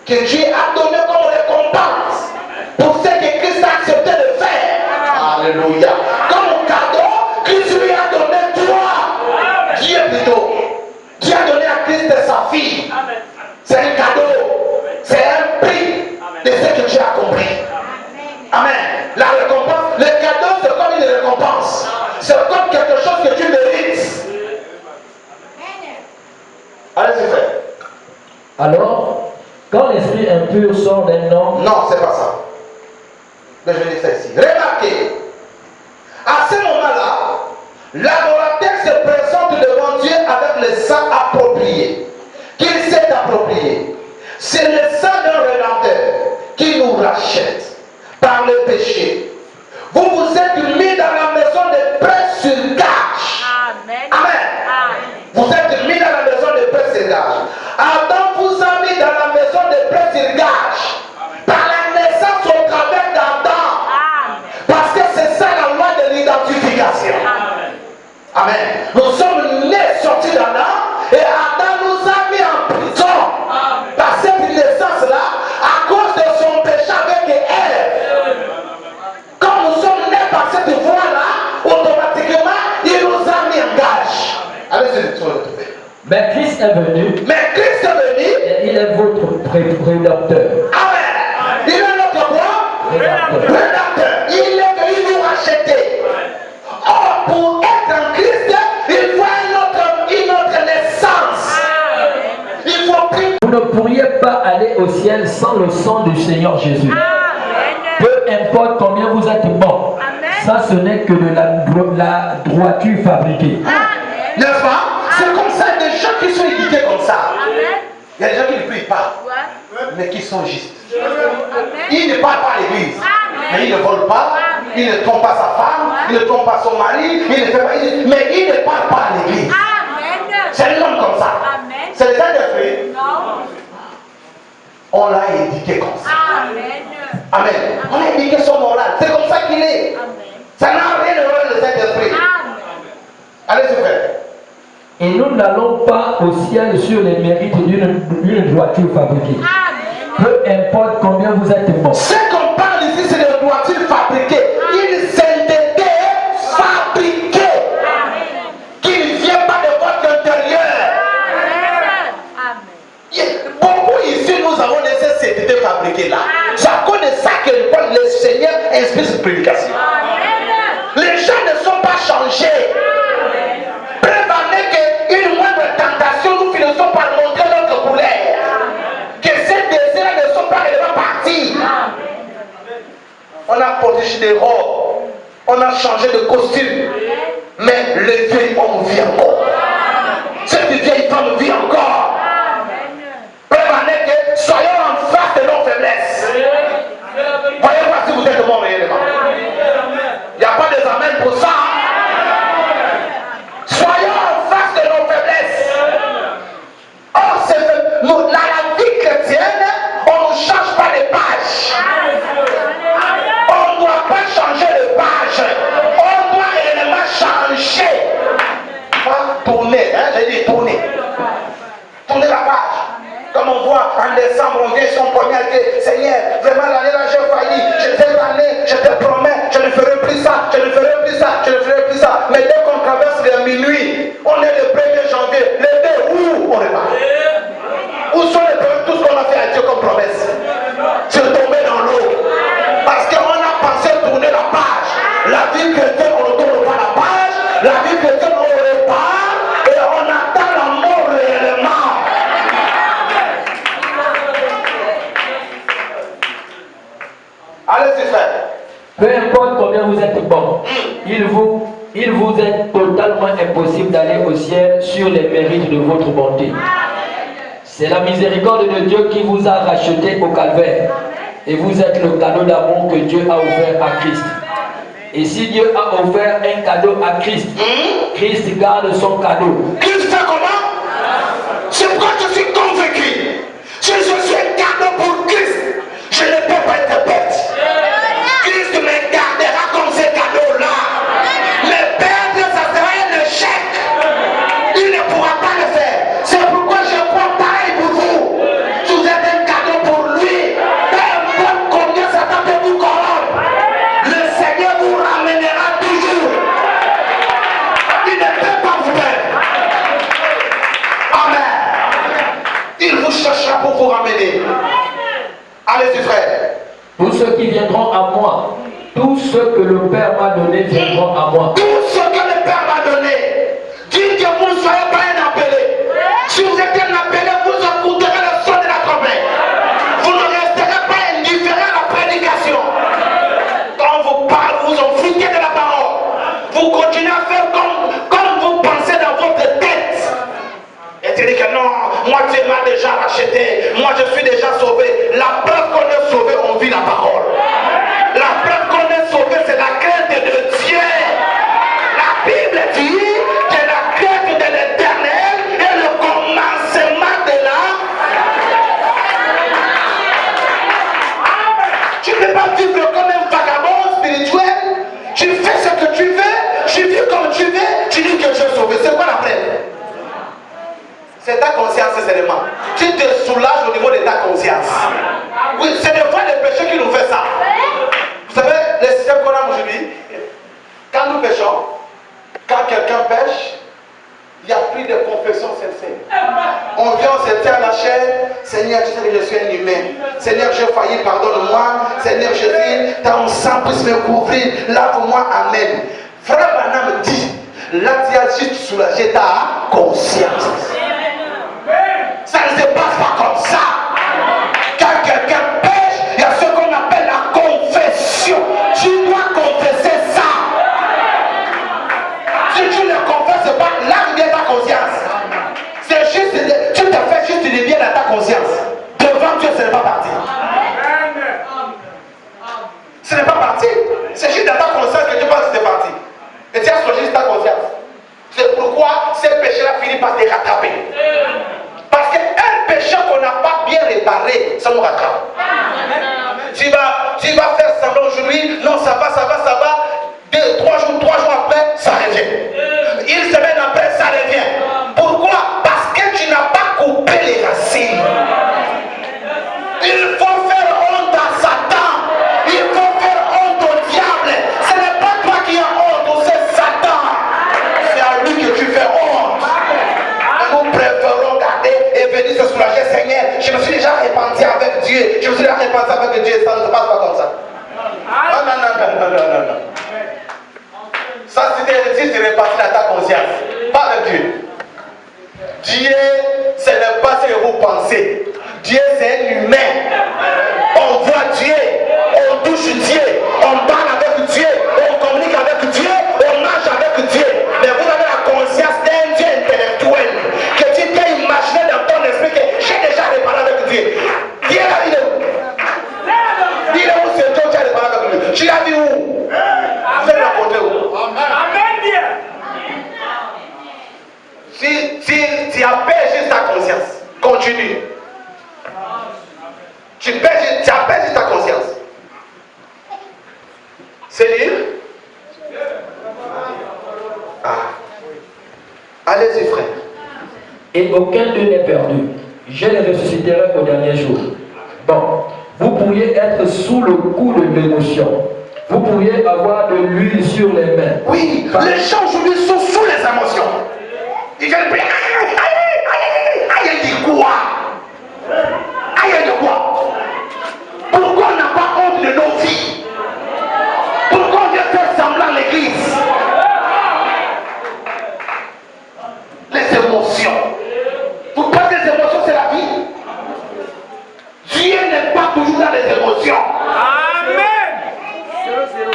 que Dieu a donné comme récompense pour ce que Christ a accepté de faire. Alléluia. Comme cadeau, Christ lui a donné toi. Dieu plutôt. Dieu a donné à Christ sa fille. C'est un cadeau. C'est un prix de ce que tu as compris. Amen. La récompense, le cadeau c'est comme une récompense. C'est comme quelque chose que tu mérites. Allez-y frère. Alors, quand l'esprit impur sort d'un homme... Non, c'est pas ça. Mais je vais dire ça ici. Remarquez, à ce moment-là, l'adorateur se présente devant Dieu avec le sang approprié, qu'il s'est approprié. C'est le sang d'un rédempteur qui nous rachète par le péché. Vous vous êtes mis dans la maison de prêts sur gage. Amen. Amen. Vous êtes mis dans la maison de prêts sur gage. Adam vous a mis dans la maison de prêts sur gage. Par la naissance au travers d'Adam. Parce que c'est ça la loi de l'identification. Amen. Nous sommes nés sortis d'Adam et Adam nous a mis en prison. Par cette naissance-là, à cause de son péché avec Ève. Quand nous sommes nés par cette voie-là, automatiquement, il nous a mis en gage. Allez-y, sur le tour. Mais Christ est venu. Mais Christ est venu. Et il est votre rédempteur. Amen. Il est notre quoi? Rédempteur. Il est venu nous racheter. Or, pour être en Christ, il faut une autre naissance. Il faut prier. Vous ne pourriez pas aller au ciel sans le sang du Seigneur Jésus. Peu importe combien vous êtes bon. Ça, ce n'est que de la droiture fabriquée. N'est-ce pas? C'est comme ça, des gens qui sont éduqués comme ça. Il y a des gens qui ne prient pas, mais qui sont justes. Ils ne parlent pas à l'église, mais ils ne volent pas, ils ne trompent pas sa femme, ils ne trompent pas son mari, ils ne fait pas, mais ils ne parlent pas à l'église. C'est un homme comme ça. C'est les Saint-Esprit. On l'a éduqué comme ça. Amen. On a éduqué son moral. C'est comme ça qu'il est. Ça n'a rien de voir avec le Saint-Esprit. Allez-y, frère. Et nous n'allons pas au ciel sur les mérites d'une droiture fabriquée. Peu importe combien vous êtes bon. Ce qu'on parle ici, c'est de droiture fabriquée. Il s'était fabriqué. Qu'il ne vient pas de votre intérieur. Beaucoup ici, nous avons laissé cette idée fabriquée là. C'est à cause de ça que le Seigneur inspire cette prédication. Les gens ne sont pas changés. on a porté des robes, on a changé de costume, mais le vieil homme vit encore. Cette vieille femme vit encore. Soyons en face de nos faiblesses. Voyez voir si vous êtes mort réellement. Il n'y a pas de amen pour ça. Soyons en face de nos faiblesses. Or, la vie chrétienne, on ne change pas les pages. On ne doit pas changer de page. On doit réellement changer. Pas tourner, hein, j'ai dit tourner. Tourner la page. Comme on voit en décembre, on vient sur son premier et Seigneur, vraiment l'année là j'ai failli. Cette année, je te promets, je ne ferai plus ça, je ne ferai plus ça, je ne ferai plus ça. Mais dès qu'on traverse les minuit, on est le 1er janvier, le 2, où on repart? Où sont les promesses, tout ce qu'on a fait à Dieu comme promesse? C'est tombé dans l'eau. Parce qu'on a pensé tourner la page. La vie chrétienne, on ne tourne pas la page. La vie chrétienne, on repart et on attend la mort réellement. Allez-y, frère. Peu importe combien vous êtes bon, il vous est totalement impossible d'aller au ciel sur les mérites de votre bonté. C'est la miséricorde de Dieu qui vous a racheté au calvaire. Et vous êtes le cadeau d'amour que Dieu a offert à Christ. Et si Dieu a offert un cadeau à Christ, Christ garde son cadeau. Christ fait comment? C'est pourquoi je suis convaincu. Si je suis un cadeau pour Christ, je ne peux pas être bête. Christ me gardera comme ces cadeaux-là. Mais perdre, ça sera un échec. Il ne pourra pas le faire. C'est pourquoi je crois pareil pour vous. Vous êtes un cadeau pour lui. Peu importe combien Satan peut vous corrompre, le Seigneur vous ramènera toujours. Il ne peut pas vous perdre. Amen. Il vous cherchera pour vous ramener. Allez-y, frère. Tous ceux qui viendront à moi, tous ceux que le Père m'a donné viendront à moi. Tout ce que le Père m'a donné. Dites que vous ne soyez pas un appelé. Si vous êtes un appelé, vous écouterez le son de la trompette. Vous ne resterez pas indifférent à la prédication. Quand on vous parle, vous en foutez de la parole. Vous continuez à faire comme vous pensez dans votre tête. Et tu dis que non, moi Dieu m'a déjà racheté, moi je suis déjà sauvé. La preuve qu'on est sauvé, on vit la parole. La preuve qu'on est sauvé, c'est la crainte de Dieu. La Bible dit que la crainte de l'Éternel est le commencement de la... Tu ne peux pas vivre comme un vagabond spirituel. Tu fais ce que tu veux, tu vis comme tu veux, tu dis que je suis sauvé. C'est quoi la preuve? C'est ta conscience seulement. Tu te soulages au niveau de ta conscience. Oui, c'est des fois les péchés qui nous fait ça. Vous savez, le système qu'on a aujourd'hui, quand nous péchons, quand quelqu'un pêche, il n'y a plus de confession sincère. On vient, on se tient à la chair. Seigneur, tu sais que je suis un humain. Seigneur, j'ai failli, pardonne-moi. Seigneur Jésus, ton sang puisse me couvrir. Lave-moi, amen. Frère Branham dit, là tu as juste soulagé ta conscience. Ça ne se passe pas comme ça. Quand quelqu'un pêche, il y a ce qu'on appelle la confession. Tu dois confesser ça. Si tu ne confesses pas, là vient ta conscience. C'est juste, tu te fais juste du bien dans ta conscience. Devant Dieu, ce n'est pas parti. Ce n'est pas parti. C'est juste dans ta conscience que tu penses que c'est parti. Et tu as choisi ta conscience. C'est pourquoi ces péchés-là finissent par te rattraper. Parce qu'un péché qu'on n'a pas bien réparé, ça nous rattrape. Tu vas faire semblant aujourd'hui, non, ça va. 3 jours après, ça revient. Une semaine après, ça revient. Pourquoi? Parce que tu n'as pas coupé les racines. Il faut faire honte à Satan. Il faut faire honte au diable. Ce n'est pas toi qui as honte, c'est Satan. C'est à lui que tu fais honte. Nous préférons garder et venir se soulager. Seigneur, je me suis déjà repenti avec Dieu. Je me suis déjà repenti avec Dieu. Ça ne se passe pas comme ça. Non. Ça, si tu repartis dans ta conscience, pas avec Dieu. Dieu, ce n'est pas ce que vous pensez. Dieu, c'est un humain. On voit Dieu, on touche Dieu, Tu appelles juste ta conscience. Continue. Tu appelles juste ta conscience. C'est lire. Allez-y, frère. Et aucun d'eux n'est perdu. Je les ressusciterai au dernier jour. Bon, vous pourriez être sous le coup de l'émotion. Vous pourriez avoir de l'huile sur les mains. Oui, les gens aujourd'hui sont sous les émotions. Ils viennent dire, aïe, dit quoi? Aïe, de quoi? Pourquoi on n'a pas honte de nos vies? Pourquoi on vient faire semblant à l'église? Les émotions. Vous pensez que les émotions c'est la vie? Dieu n'est pas toujours dans les émotions. Amen.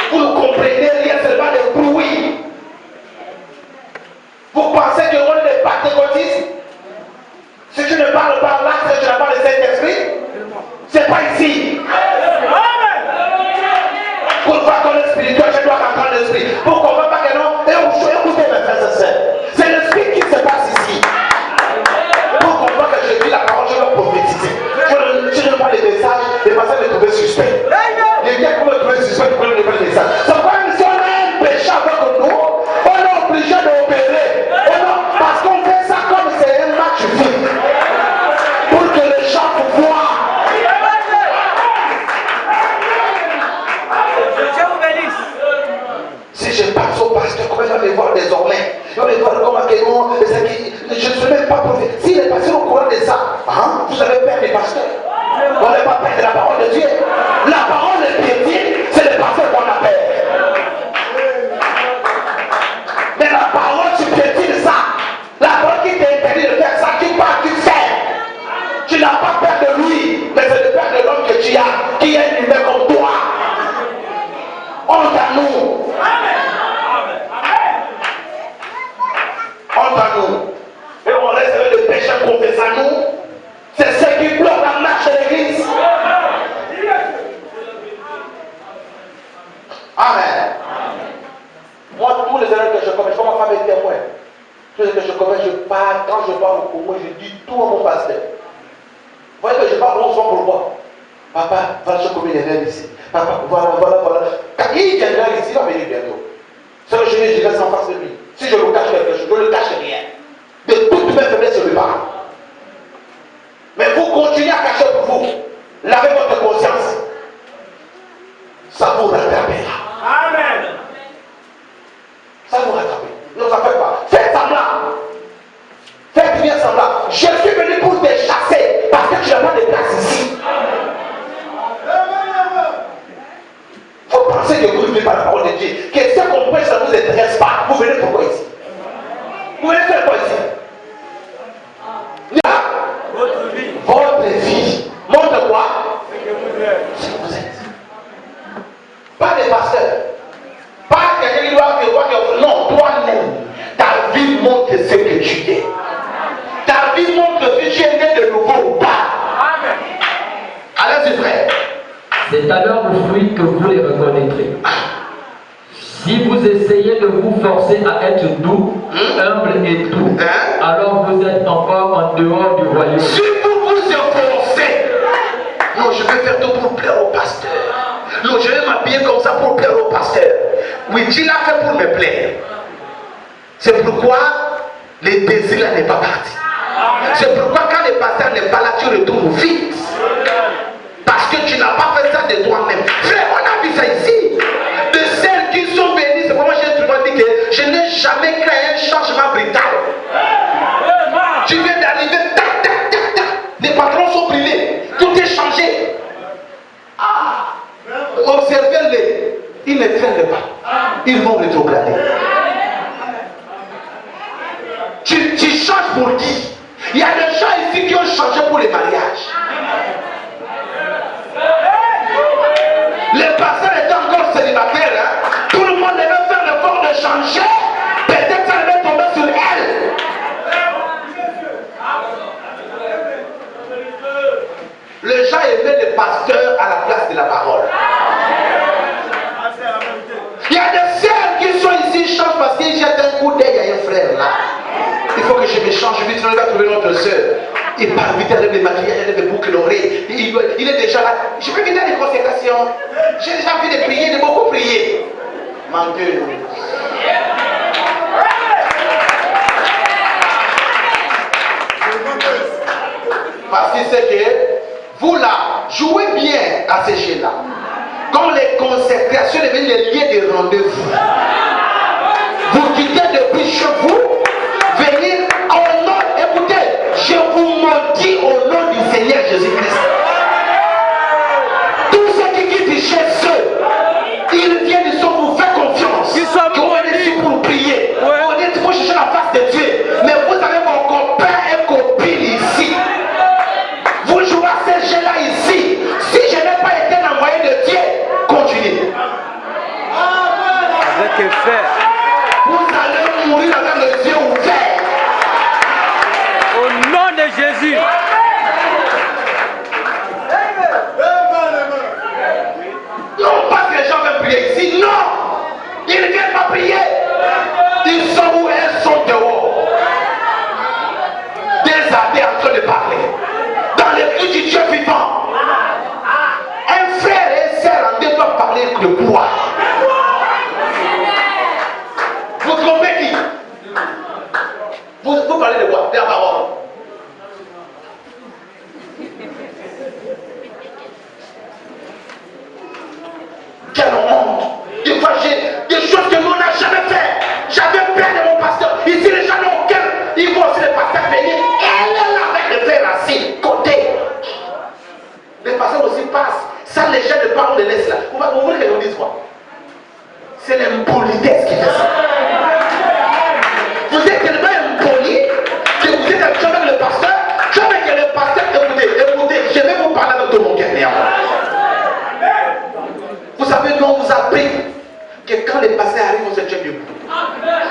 Vous ne comprenez rien, seulement le bruit. Vous pensez que on est pentecôtiste? Si tu ne parles pas là, si tu n'as pas le Saint-Esprit, c'est pas ici. Amen. Pour voir qu'on est spirituel, je dois comprendre l'esprit. Pour comprendre pas que non, écoutez mes frères et sœurs. C'est l'esprit qui se passe ici. Pour comprendre que je vis la parole, je dois prophétiser. Je ne pas les messages, les passages me trouver suspect. Les gars, comment trouver suspect pour ne pas les messages? C'est pas si on a un péché avec nous, on est obligé d'opérer. Parce qu'on fait ça comme c'est un match vif. Pour que les gens voient. Si je passe au pasteur, comment il va me voir désormais? Il va me voir comme à quel moment. Je ne suis même pas prophète. Si les pasteurs sont au courant de ça, vous savez perdre les pasteurs. On n'est pas perdre la parole de Dieu. La parole est piétine, c'est les pasteurs qu'on appelle. Mais la parole, tu piétines ça. La parole qui t'interdit de faire ça, tu pars, tu fais. Tu n'as pas peur de lui, mais c'est le père de l'homme que tu as, qui est humain comme toi. Honte à nous. Honte à nous. Et on reste avec le péché confesse à nous. C'est ce qui bloque la marche de l'église. Amen. Moi, tous les erreurs que je commets, je vois ma femme est témoin. Tous les erreurs que je commets, je parle. Quand je parle au Congo, je dis tout à mon pasteur. Vous voyez que je parle 11 fois pour moi. Papa, voilà, je commets les rêves ici. Papa, voilà. Quand il viendra ici, il va venir bientôt. Ce que je dis, je reste en face de lui. Si je le cache quelque chose, je ne le cache rien. De toutes mes faiblesses, je lui parle. Mais vous continuez à cacher pour vous. Lavez votre conscience. Ça vous rattrapera. Amen. Ça vous rattrape. Non, ça ne fait pas. Faites semblant. Faites bien semblant. Je suis venu pour te chasser parce que tu n'as pas de place ici. Vous pensez que vous vivez par la parole de Dieu. Que ce qu'on prêche, ça ne vous intéresse pas. Vous venez pourquoi ici? Vous venez faire quoi ici? Votre vie montre quoi? Ce que vous êtes. Pas des pasteurs. Pas quelqu'un qui doit te voir que non, toi-même. Ta vie montre ce que tu es. Ta vie montre si tu es né de nouveau ou pas. Amen. Allez-y, frère. C'est alors vos fruits que vous les reconnaîtrez. Si vous essayez de vous forcer à être doux, humble et doux, alors vous êtes encore en dehors du royaume. Si vous vous efforcez, non, je vais faire tout pour plaire au pasteur. Non, je vais m'habiller comme ça pour plaire au pasteur. Oui, Dieu l'a fait pour me plaire. C'est pourquoi le désir là n'est pas parti. C'est pourquoi quand le pasteur n'est pas là, tu retournes vite. Parce que tu n'as pas fait ça de toi-même. Frère, on a vu ça ici. De celles qui sont venues, c'est pourquoi j'ai toujours dit que je n'ai jamais créé un changement brutal. Tu viens d'arriver, tac, tac, tac, tac. Les patrons sont brûlés. Tout est changé. Observez-les. Ils ne traînent pas. Ils vont rétrograder. Tu changes pour qui? Il y a des gens ici qui ont changé pour les mariages. Les pasteurs étaient encore célibataires. Tout le monde devait faire l'effort de changer. Peut-être ça devait tomber sur elle. Les gens aimaient les pasteurs à la place de la parole. Il y a des sœurs qui sont ici, changent parce qu'ils jettent un coup d'œil à un frère là. Il faut que je me change vite, je vais trouver de soeur. Il part vite, il enlève les maquillages, il enlève les boucles d'oreilles. Il est déjà là. Je peux venir à des consécrations. J'ai déjà envie de prier, de beaucoup prier. Menteur. Parce qu'il sait que vous là, jouez bien à ces jeux-là. Comme les consécrations deviennent les lieux de rendez-vous. Vous quittez depuis chez vous, venir au nom, écoutez, je vous maudis au nom du Seigneur Jésus-Christ. Tous ceux qui quittent chez eux, ils viennent, ils sont vous faire confiance. Ils sont ici pour prier. Ouais. On dit qu'il faut chercher la face de Dieu. Mais vous avez vos copains et copines ici. Vous jouez à ces jeux-là ici. Si je n'ai pas été envoyé de Dieu, continuez. Avec effet. Vous allez mourir avec les yeux ouverts. Au nom de Jésus. Non pas que les gens veulent prier ici, non. Ils ne viennent pas prier. Ils sont où? Elles sont dehors. Des abbés en train de parler. Dans l'église du Dieu vivant. Un frère et une sœur en deux doivent parler de quoi? Vous trompez qui? Vous parlez de quoi? De la parole. Quelle honte! Des fois, j'ai des choses que l'on n'a jamais fait. J'avais peur de mon pasteur. Ici, les gens n'ont aucun. Ils vont aussi le pasteur venir. Elle est là avec le frère assis, côté. Les pasteurs aussi passent. Ça, les gens ne parlent, on les laisse là. Vous voulez que l'on dise quoi? C'est l'impolitesse qui fait ça. Vous êtes tellement impoli que vous êtes avec le pasteur. Jamais que le pasteur, écoutez, je vais vous parler avec tout mon cœur. Vous savez, nous on vous a appris que quand les pasteurs arrivent, on se tient debout.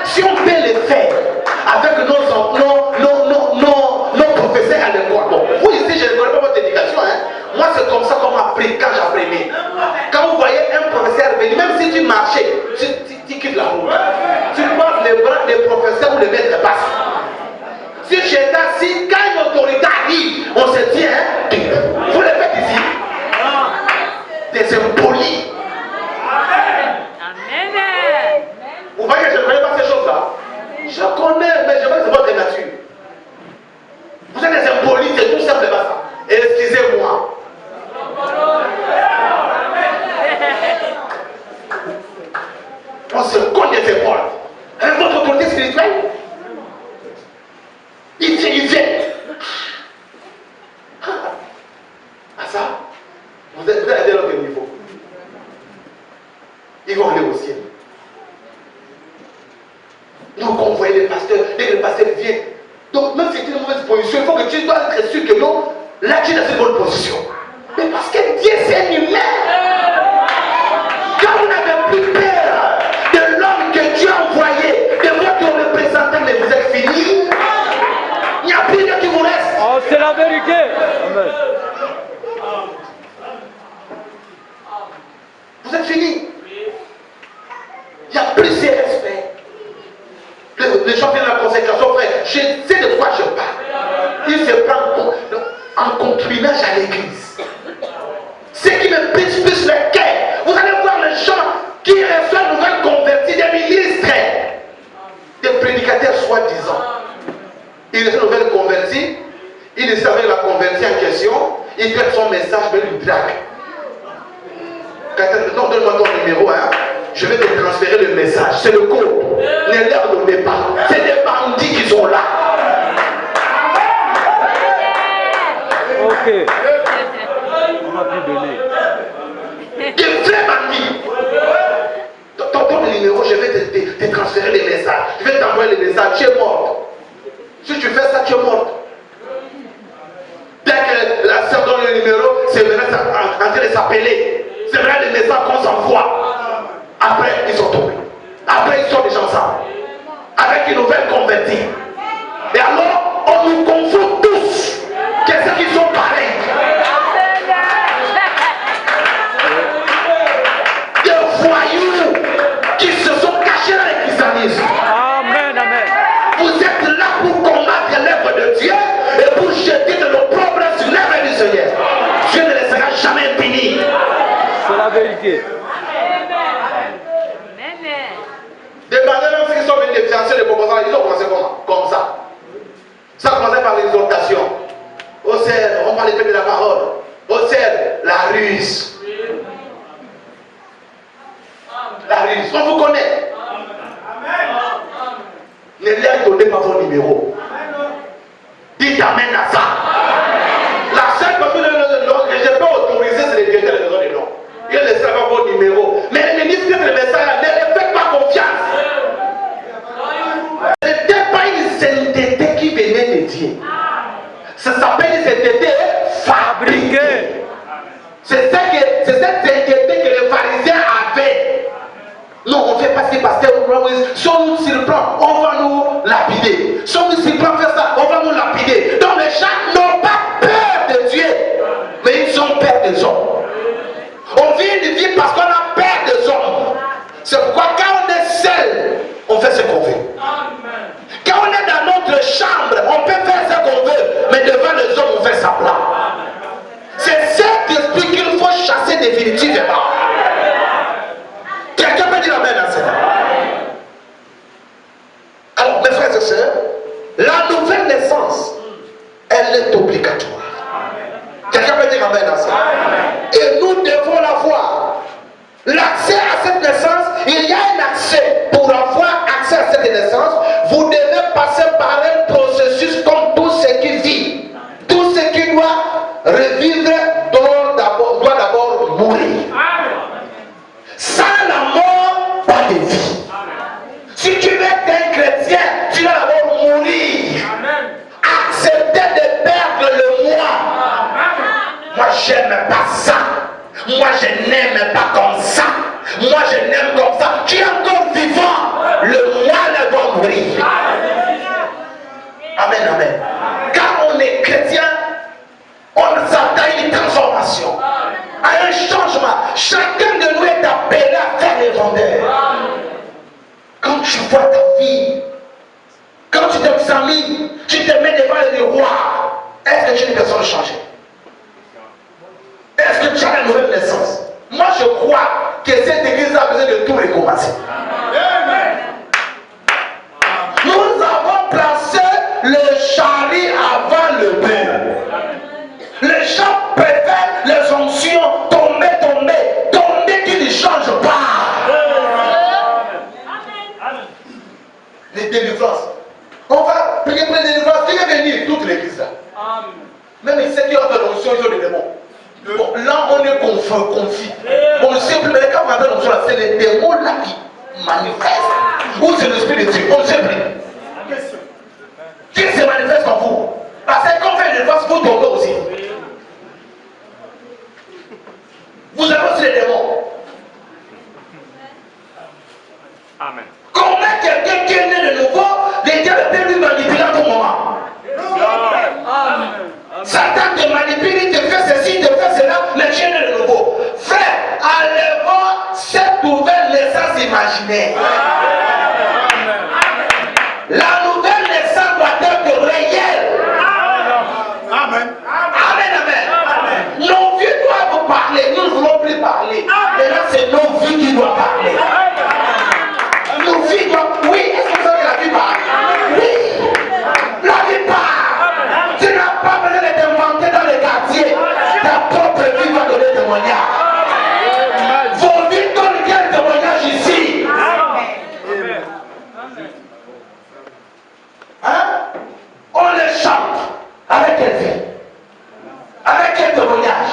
Si on peut le faire avec nos professeurs à l'école, bon, vous ici, je ne connais pas votre éducation, hein. Moi, c'est comme ça qu'on m'a appris quand j'apprenais. Quand vous voyez un professeur venir, même si tu marchais, tu quittes la route. Tu passes les bras des professeurs ou les maîtres passent. Si j'étais assis, quand une autorité arrive, on se tient, hein. Vous le faites ici. Des impolis. Vous voyez que je ne connais pas ces choses-là. Je connais, mais je vois que c'est votre nature. Vous êtes des impolis, c'est tout simplement ça. Excusez-moi. On se connaît ses épaules. Avec votre autorité spirituelle, il vient. À ça, vous êtes à l'autre niveau. Ils vont aller au ciel. Donc on voyait les pasteurs, dès que le pasteur vient. Donc même si c'est une mauvaise position, il faut que tu dois être sûr que non, là tu es dans une bonne position. Mais parce que Dieu c'est un humain. Quand vous n'avez plus peur de l'homme que Dieu a envoyé, de votre représentant, mais vous êtes fini. Il n'y a plus de qui vous reste. Oh, c'est la vérité. Amen. Vous êtes fini. Il n'y a plus de respect. Les gens viennent à la consécration, frère. Je sais de quoi je parle. Il se prend en concubinage à l'église. Ce qui me pique plus le cœur. Vous allez voir les gens qui reçoivent nouvelles convertis, des ministres, des prédicateurs soi-disant. Ils reçoivent nouvelles convertis, ils ne savent la convertie en question, ils traitent son message, mais lui drague. Non, donne-moi ton numéro, hein. Je vais te transférer le message. C'est le code. Ne leur donnez pas. C'est des bandits qui sont là. Ok. On m'a plus donné. Des vrais bandits. Donne le numéro, je vais te transférer les messages. Je vais t'envoyer les messages. Tu es mort. Si tu fais ça, tu es mort. Dès que la sœur donne le numéro, c'est maintenant en train de s'appeler. C'est vrai les messages qu'on s'envoie. Après, ils sont tombés. Après, ils sont déjà ensemble. Avec une nouvelle conversion. son numéro. Dites amen à ça. La seule personne que je peux autoriser, c'est le directeur de la maison des noms. Il laisse avoir vos numéros. Mais le ministre de message, ne lui faites pas confiance. Ce n'était pas une sainteté qui venait de Dieu. Ça s'appelle une sainteté fabriquée. C'est cette sainteté que les pharisiens avaient. Nous, on fait passer pasteur, si on nous surprend, on va nous lapider. Si on nous surprend faire ça, on va nous lapider. Donc les gens n'ont pas peur de Dieu, mais ils ont peur des hommes. On vit une vie parce qu'on a peur des hommes. C'est pourquoi quand on est seul, on fait ce qu'on veut. Quand on est dans notre chambre, on peut faire ce qu'on veut, mais devant les hommes, on fait ça plat. C'est cet esprit qu'il faut chasser définitivement. Quelqu'un peut dire amen à ça. Alors, mes frères et sœurs, la nouvelle naissance, elle est obligatoire. Quelqu'un peut dire amen à ça. Et nous devons l'avoir. L'accès à cette naissance, il y a un accès. Pour avoir accès à cette naissance, vous devez passer par un processus comme tout ce qui vit. Tout ce qui doit revivre doit d'abord mourir. Sans la mort, pas de vie. Si tu veux être un chrétien, tu dois d'abord mourir. Accepter de perdre le moi. Moi, j'aime pas ça. Moi, je n'aime pas comme ça. Moi, je n'aime comme ça. Tu es encore vivant. Le moi ne doit mourir. Amen, amen. Quand on est chrétien, on s'attend à une transformation, à un changement. Chacun de nous est appelé à faire les vendeurs. Quand tu vois ta vie, quand tu t'examines, tu te mets devant le miroir, est-ce que tu es une personne changée? Est-ce que tu as la nouvelle naissance? Moi je crois que cette église a besoin de tout recommencer. Nous avons placé le chari avant le bœuf. Les gens préfèrent les onctions tomber. Tomber qui ne change pas. Les délivrances. On va prier pour les délivrances. Qui va venir? Toute l'église là. Même ceux qui ont fait l'onction, ils ont des démons. Bon, là, on est confus. On ne sait plus, mais quand on a fait l'onction là, c'est les démons là qui manifestent. Ou c'est l'esprit de Dieu? On ne sait plus. Qui se manifeste en vous? Parce que quand on fait les délivrances, vous tombez aussi. Vous avez aussi les démons. Amen. Comment quelqu'un qui est né de nouveau, les diables peuvent lui manipuler à tout moment? Amen. Satan te manipule, il te fait ceci, il te fait cela, mais tu es né de nouveau. Frère, enlevons cette nouvelle naissance imaginaire. La nouvelle naissance doit être réelle. Amen. Amen. Nos vies doivent vous parler. Nous ne voulons plus parler. Maintenant, c'est nos vies qui doivent parler. Nos vies doivent. Oui, est-ce que vous savez que la vie parle? Oui. La vie parle. Tu n'as pas besoin de t'inventer dans les quartiers. Ta propre vie va donner témoignage. Vos vies donnent quel témoignage ici? Hein? On les chante. Avec quelle vie? Avec quel témoignage?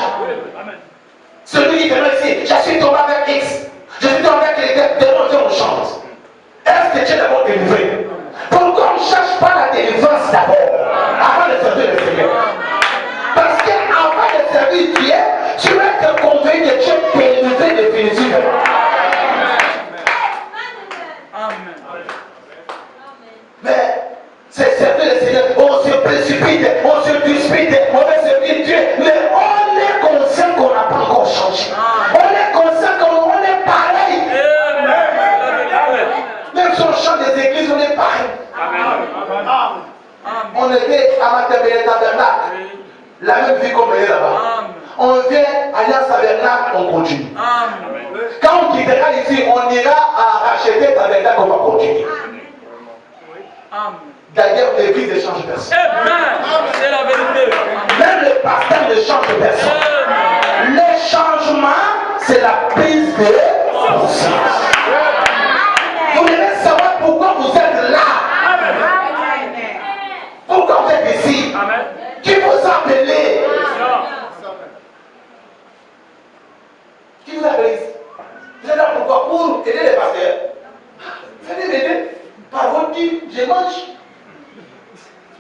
Celui qui vient ici, je suis tombé avec X, je suis tombé avec les démons, on chante. Est-ce que tu es d'abord délivré? Pourquoi on ne cherche pas la délivrance d'abord, avant de servir le Seigneur? Parce qu'avant de servir Dieu, tu vas être convaincu que tu es délivré définitivement. Mais c'est servir le Seigneur, on se précipite, on se dispute, on veut servir Dieu, mais on est conscient qu'on n'a pas encore changé. On est conscient qu'on est pareil. Même si on chante des églises, on est pareil. On était à Matabele Tabernacle, la même vie qu'on est là-bas. On vient à Alliance Tabernacle, on continue. Quand on quittera ici, on ira à racheter Tabernacle, on va continuer. D'ailleurs, l'église ne change personne. C'est la vérité. Même le pasteur ne change personne. Le changement, c'est la prise de conscience. Vous devez savoir pourquoi vous êtes là. êtes ici, Amen. qui vous a appelé, qui vous a appelé ici. Vous êtes là pourquoi? Pour aider les pasteurs. Vous allez m'aider. Par votre dîme, je mange.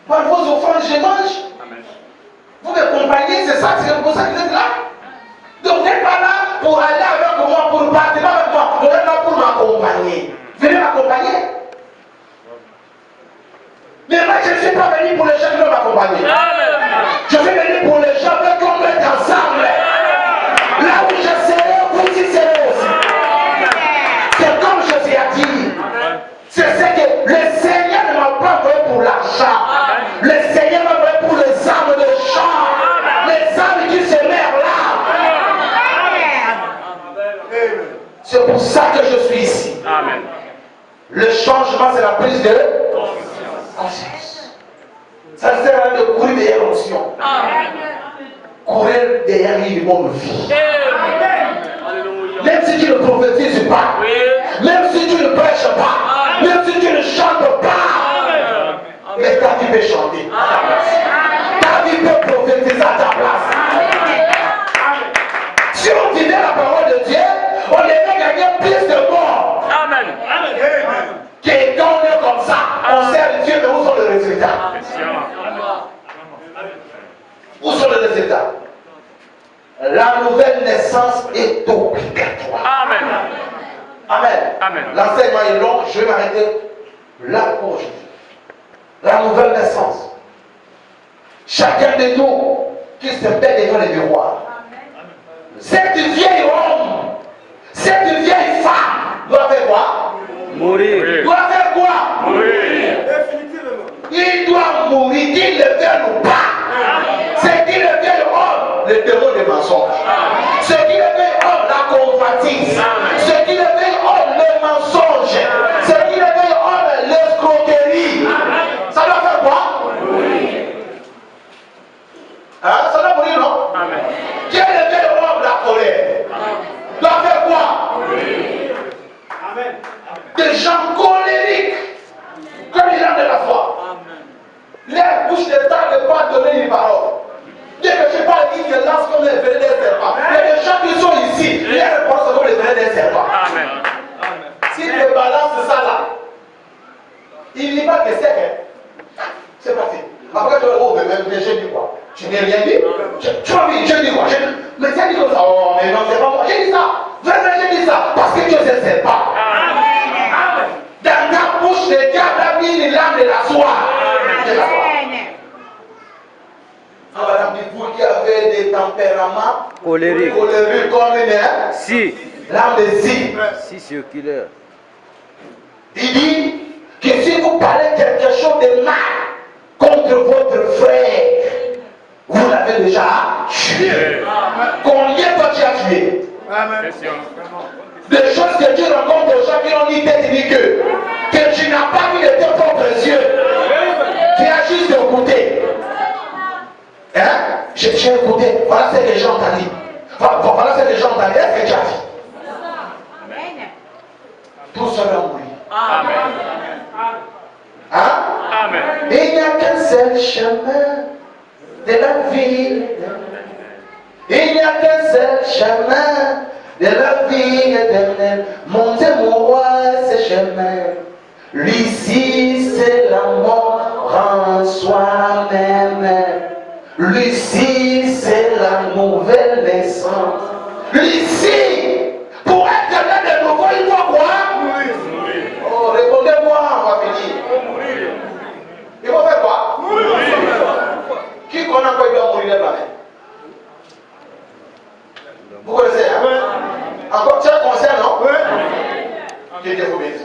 Par vos offrandes, je mange. Amen. Vous m'accompagnez, c'est ça, c'est pour ça que vous êtes là. Donc vous n'êtes pas là pour aller avec moi, pour partir avec moi. Vous êtes là pour m'accompagner. Venez m'accompagner. Mais moi, je ne suis pas venu pour les gens qui veulent m'accompagner. Je suis venu pour les gens qui veulent mettre ensemble. Là où je serai, vous y serez aussi. C'est comme je vous ai dit. C'est ce que le Seigneur ne m'a pas envoyé pour l'argent. Le Seigneur m'a envoyé pour les âmes de chant. Les âmes qui se meurent là. C'est pour ça que je suis ici. Amen. Le changement, c'est la prise de conscience. Ça ne sert à rien de courir derrière l'onction. Courir derrière une bonne vie. Même si tu ne prophétises pas, même si tu ne prêches pas, même si tu ne chantes pas, mais ta vie peut chanter à ta place. Ta vie peut prophétiser à ta place. Si on disait la parole de Dieu, on devait gagner plus de morts. Amen. Que quand on est comme ça, on sert Dieu, mais où sont les résultats? Où sont les résultats? La nouvelle naissance est obligatoire. Amen. Amen. Amen. L'enseignement est long, je vais m'arrêter là pour aujourd'hui. La nouvelle naissance. Chacun de nous qui se met devant les miroirs. Cette vieille homme, cette vieille femme doit faire quoi? Mourir. Doit faire quoi? Mourir. Il doit mourir, qu'il le veuille ou pas. C'est qu'il le veuille homme, le démon des mensonges. C'est qu'il le veuille homme, la convoitise. C'est qu'il le veuille homme, le mensonge. C'est qu'il le veuille homme, l'escroquerie. Ça doit faire quoi? Hein? Ça doit mourir, non? Amen. Qu'il le veuille homme, la colère. Doit faire quoi? Amen. Des gens colériques, comme les gens de la foi. Leur bouche ne tarde pas à donner une parole. Dès que je parle, ils se lancent comme les venins d'un serpent. Il y a des gens qui sont ici, les réponses sont comme les venins d'un serpent. Amen. Si tu balances ça là, il n'y a pas que c'est que. C'est parti. Après tu vas dire, oh, mais j'ai dit quoi? Tu n'as rien dit? Tu as dit, j'ai dit quoi? Mais tu as dit comme ça. Oh, mais non, c'est pas moi. J'ai dit ça. Vraiment, j'ai dit ça. Parce que Dieu ne se sert pas. Dans ta bouche, le diable a mis une lame de la soie. De la soie. Ah, madame, dites-vous qui avait des tempéraments Colérique. colériques comme une Si. lame de scie. Si circulaire. Il dit que si vous parlez quelque chose de mal contre votre frère, vous l'avez déjà tué. Combien toi tu as tué? Des choses que tu rencontres aux gens qui ont ni tête ni queue, que tu n'as pas vu de tes propres yeux, tu as juste écouté. Hein? J'ai écouté, voilà ce que les gens t'ont dit. Voilà ce que les gens t'ont dit. Est-ce que tu as dit? Tout cela mourir. Amen. Hein? Amen. Il n'y a qu'un seul chemin de la vie. Il n'y a qu'un seul chemin de la vie éternelle. Montez mon roi ce chemin. Lucie, c'est la mort en soi-même. Lucie, c'est la nouvelle naissance. Lucie, pour être là de nouveau, il faut quoi? Oh, répondez-moi, on va finir. Il faut faire quoi? Qui connaît quoi il doit mourir de la main? Vous connaissez, hein? Encore, tu as un concert, non? Que Dieu vous bénisse.